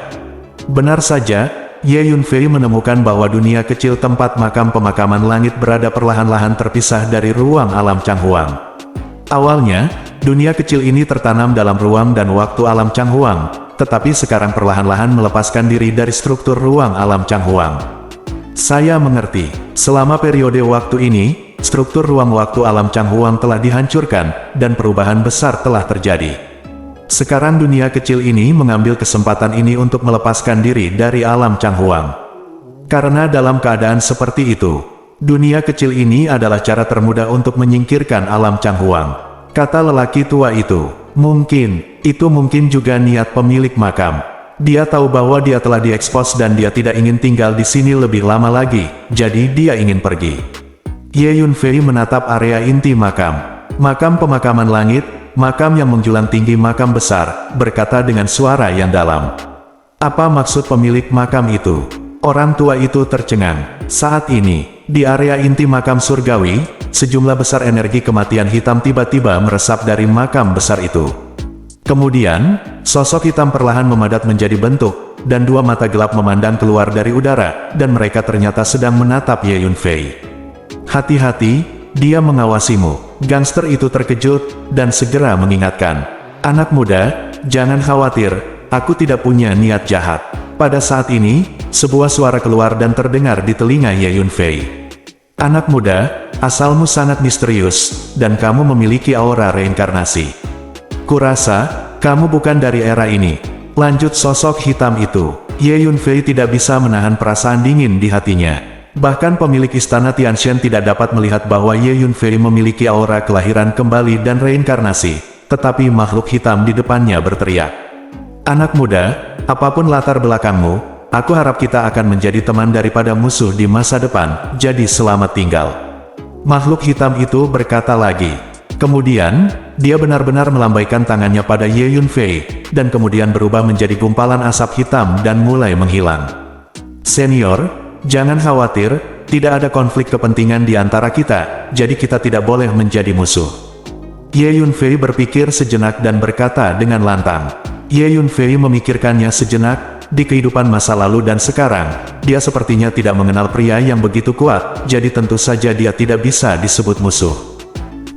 Benar saja, Ye Yunfei menemukan bahwa dunia kecil tempat makam pemakaman langit berada perlahan-lahan terpisah dari ruang alam Changhuang. Awalnya, dunia kecil ini tertanam dalam ruang dan waktu alam Changhuang, tetapi sekarang perlahan-lahan melepaskan diri dari struktur ruang alam Changhuang. Saya mengerti, selama periode waktu ini, struktur ruang waktu alam Changhuang telah dihancurkan, dan perubahan besar telah terjadi. Sekarang dunia kecil ini mengambil kesempatan ini untuk melepaskan diri dari alam Changhuang. Karena dalam keadaan seperti itu, dunia kecil ini adalah cara termudah untuk menyingkirkan alam Changhuang. Kata lelaki tua itu, itu mungkin juga niat pemilik makam. Dia tahu bahwa dia telah diekspos dan dia tidak ingin tinggal di sini lebih lama lagi, jadi dia ingin pergi. Ye Yunfei menatap area inti makam. Makam pemakaman langit, makam yang menjulang tinggi makam besar, berkata dengan suara yang dalam. Apa maksud pemilik makam itu? Orang tua itu tercengang. Saat ini, di area inti makam surgawi, sejumlah besar energi kematian hitam tiba-tiba meresap dari makam besar itu. Kemudian, sosok hitam perlahan memadat menjadi bentuk, dan 2 mata gelap memandang keluar dari udara, dan mereka ternyata sedang menatap Ye Yunfei. Hati-hati, dia mengawasimu. Gangster itu terkejut, dan segera mengingatkan. Anak muda, jangan khawatir, aku tidak punya niat jahat. Pada saat ini, sebuah suara keluar dan terdengar di telinga Ye Yunfei. Anak muda, asalmu sangat misterius, dan kamu memiliki aura reinkarnasi. Kurasa, kamu bukan dari era ini. Lanjut sosok hitam itu. Ye Yunfei tidak bisa menahan perasaan dingin di hatinya. Bahkan pemilik istana Tianshan tidak dapat melihat bahwa Ye Yunfei memiliki aura kelahiran kembali dan reinkarnasi, tetapi makhluk hitam di depannya berteriak. Anak muda, apapun latar belakangmu, aku harap kita akan menjadi teman daripada musuh di masa depan, jadi selamat tinggal. Makhluk hitam itu berkata lagi. Kemudian, dia benar-benar melambaikan tangannya pada Ye Yunfei, dan kemudian berubah menjadi gumpalan asap hitam dan mulai menghilang. Senior, jangan khawatir, tidak ada konflik kepentingan di antara kita, jadi kita tidak boleh menjadi musuh. Ye Yunfei berpikir sejenak dan berkata dengan lantang. Ye Yunfei memikirkannya sejenak, di kehidupan masa lalu dan sekarang, dia sepertinya tidak mengenal pria yang begitu kuat, jadi tentu saja dia tidak bisa disebut musuh.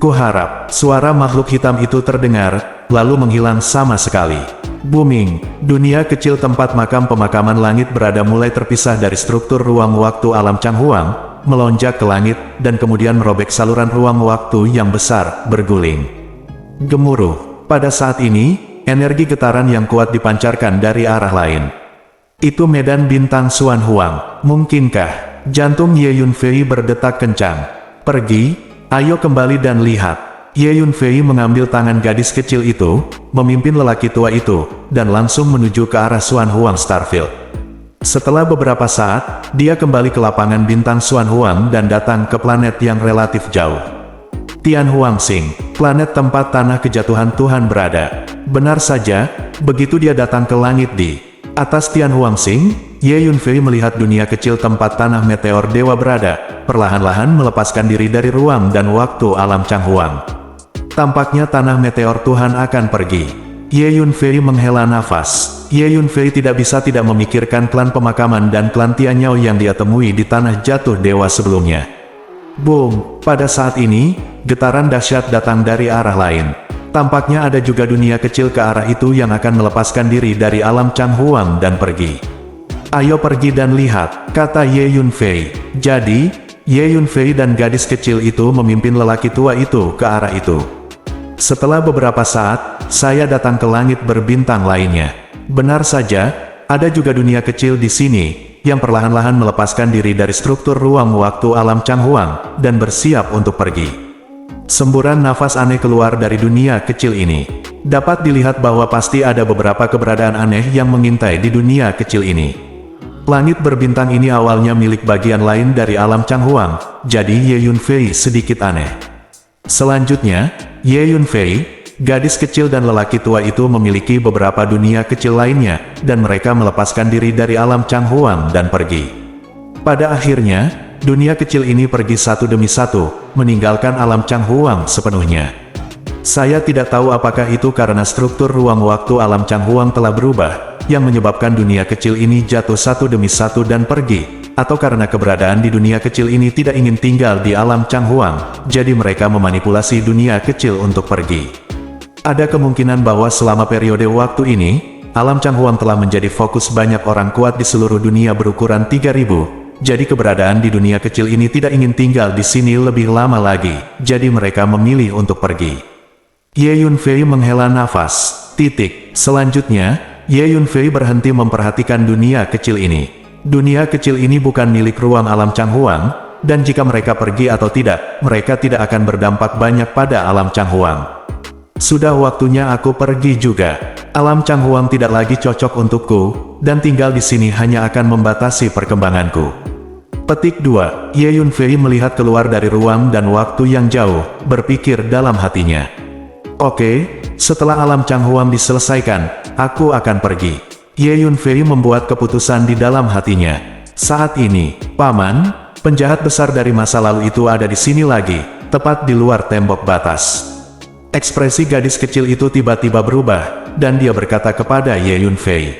Kuharap, suara makhluk hitam itu terdengar, lalu menghilang sama sekali. Booming, dunia kecil tempat makam pemakaman langit berada mulai terpisah dari struktur ruang waktu alam Changhuang, melonjak ke langit, dan kemudian merobek saluran ruang waktu yang besar, berguling. Gemuruh. Pada saat ini, energi getaran yang kuat dipancarkan dari arah lain. Itu medan bintang Xuan Huang. Mungkinkah? Jantung Ye Yunfei berdetak kencang. Pergi. Ayo kembali dan lihat. Ye Yunfei mengambil tangan gadis kecil itu, memimpin lelaki tua itu, dan langsung menuju ke arah Xuan Huang Starfield. Setelah beberapa saat, dia kembali ke lapangan bintang Xuan Huang dan datang ke planet yang relatif jauh. Tian Huang Xing, planet tempat tanah kejatuhan Tuhan berada. Benar saja, begitu dia datang ke langit di atas Tian Huang Xing, Ye Yunfei melihat dunia kecil tempat tanah meteor dewa berada, perlahan-lahan melepaskan diri dari ruang dan waktu alam Changhuang. Tampaknya tanah meteor Tuhan akan pergi. Ye Yunfei menghela nafas. Ye Yunfei tidak bisa tidak memikirkan klan pemakaman dan klan Tianyao yang dia temui di tanah jatuh dewa sebelumnya. Boom! Pada saat ini, getaran dahsyat datang dari arah lain. Tampaknya ada juga dunia kecil ke arah itu yang akan melepaskan diri dari alam Changhuang dan pergi. Ayo pergi dan lihat, kata Ye Yunfei. Jadi, Ye Yunfei dan gadis kecil itu memimpin lelaki tua itu ke arah itu. Setelah beberapa saat, saya datang ke langit berbintang lainnya. Benar saja, ada juga dunia kecil di sini, yang perlahan-lahan melepaskan diri dari struktur ruang waktu alam Changhuang, dan bersiap untuk pergi. Semburan nafas aneh keluar dari dunia kecil ini. Dapat dilihat bahwa pasti ada beberapa keberadaan aneh yang mengintai di dunia kecil ini. Langit berbintang ini awalnya milik bagian lain dari alam Changhuang, jadi Ye Yunfei sedikit aneh. Selanjutnya, Ye Yunfei, gadis kecil dan lelaki tua itu memiliki beberapa dunia kecil lainnya, dan mereka melepaskan diri dari alam Changhuang dan pergi. Pada akhirnya, dunia kecil ini pergi satu demi satu, meninggalkan alam Changhuang sepenuhnya. Saya tidak tahu apakah itu karena struktur ruang waktu alam Changhuang telah berubah, yang menyebabkan dunia kecil ini jatuh satu demi satu dan pergi, atau karena keberadaan di dunia kecil ini tidak ingin tinggal di alam Changhuang, jadi mereka memanipulasi dunia kecil untuk pergi. Ada kemungkinan bahwa selama periode waktu ini, alam Changhuang telah menjadi fokus banyak orang kuat di seluruh dunia berukuran 3000, jadi keberadaan di dunia kecil ini tidak ingin tinggal di sini lebih lama lagi, jadi mereka memilih untuk pergi. Ye Yunfei menghela nafas. Selanjutnya, Ye Yunfei berhenti memperhatikan dunia kecil ini. Dunia kecil ini bukan milik ruang alam Changhuang, dan jika mereka pergi atau tidak, mereka tidak akan berdampak banyak pada alam Changhuang. Sudah waktunya aku pergi juga. Alam Changhuang tidak lagi cocok untukku, dan tinggal di sini hanya akan membatasi perkembanganku. Petik 2. Ye Yunfei melihat keluar dari ruang dan waktu yang jauh, berpikir dalam hatinya. Oke, setelah alam Changhuang diselesaikan, aku akan pergi. Ye Yunfei membuat keputusan di dalam hatinya. Saat ini, Paman, penjahat besar dari masa lalu itu ada di sini lagi, tepat di luar tembok batas. Ekspresi gadis kecil itu tiba-tiba berubah, dan dia berkata kepada Ye Yunfei.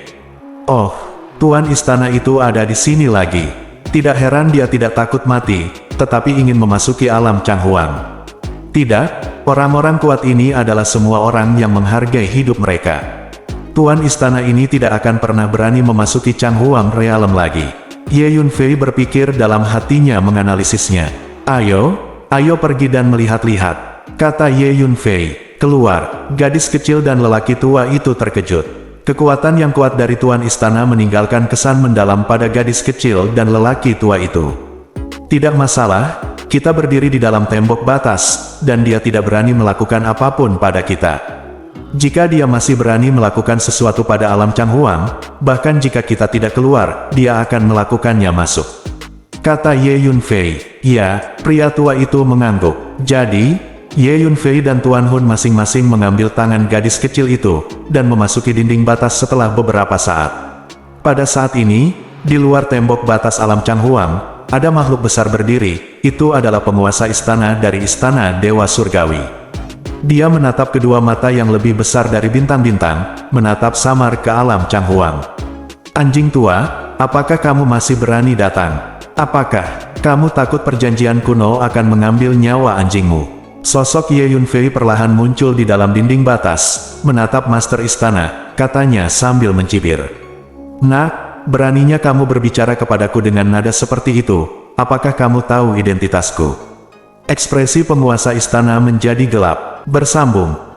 Oh, Tuan Istana itu ada di sini lagi. Tidak heran dia tidak takut mati, tetapi ingin memasuki alam Changhuang. Tidak, orang-orang kuat ini adalah semua orang yang menghargai hidup mereka. Tuan Istana ini tidak akan pernah berani memasuki Changhuang Realm lagi. Ye Yunfei berpikir dalam hatinya menganalisisnya. Ayo pergi dan melihat-lihat, kata Ye Yunfei. Keluar, gadis kecil dan lelaki tua itu terkejut. Kekuatan yang kuat dari Tuan Istana meninggalkan kesan mendalam pada gadis kecil dan lelaki tua itu. Tidak masalah, kita berdiri di dalam tembok batas, dan dia tidak berani melakukan apapun pada kita. Jika dia masih berani melakukan sesuatu pada alam Changhuang, bahkan jika kita tidak keluar, dia akan melakukannya masuk. Kata Ye Yunfei. Ya, pria tua itu mengangguk. Jadi, Ye Yunfei dan Tuan Hun masing-masing mengambil tangan gadis kecil itu, dan memasuki dinding batas setelah beberapa saat. Pada saat ini, di luar tembok batas alam Changhuang, ada makhluk besar berdiri. Itu adalah penguasa istana dari Istana Dewa Surgawi. Dia menatap kedua mata yang lebih besar dari bintang-bintang, menatap samar ke alam Changhuang. Anjing tua, apakah kamu masih berani datang? Apakah kamu takut perjanjian kuno akan mengambil nyawa anjingmu? Sosok Ye Yunfei perlahan muncul di dalam dinding batas, menatap Master Istana, katanya sambil mencibir. Nak, beraninya kamu berbicara kepadaku dengan nada seperti itu, apakah kamu tahu identitasku? Ekspresi penguasa istana menjadi gelap, bersambung.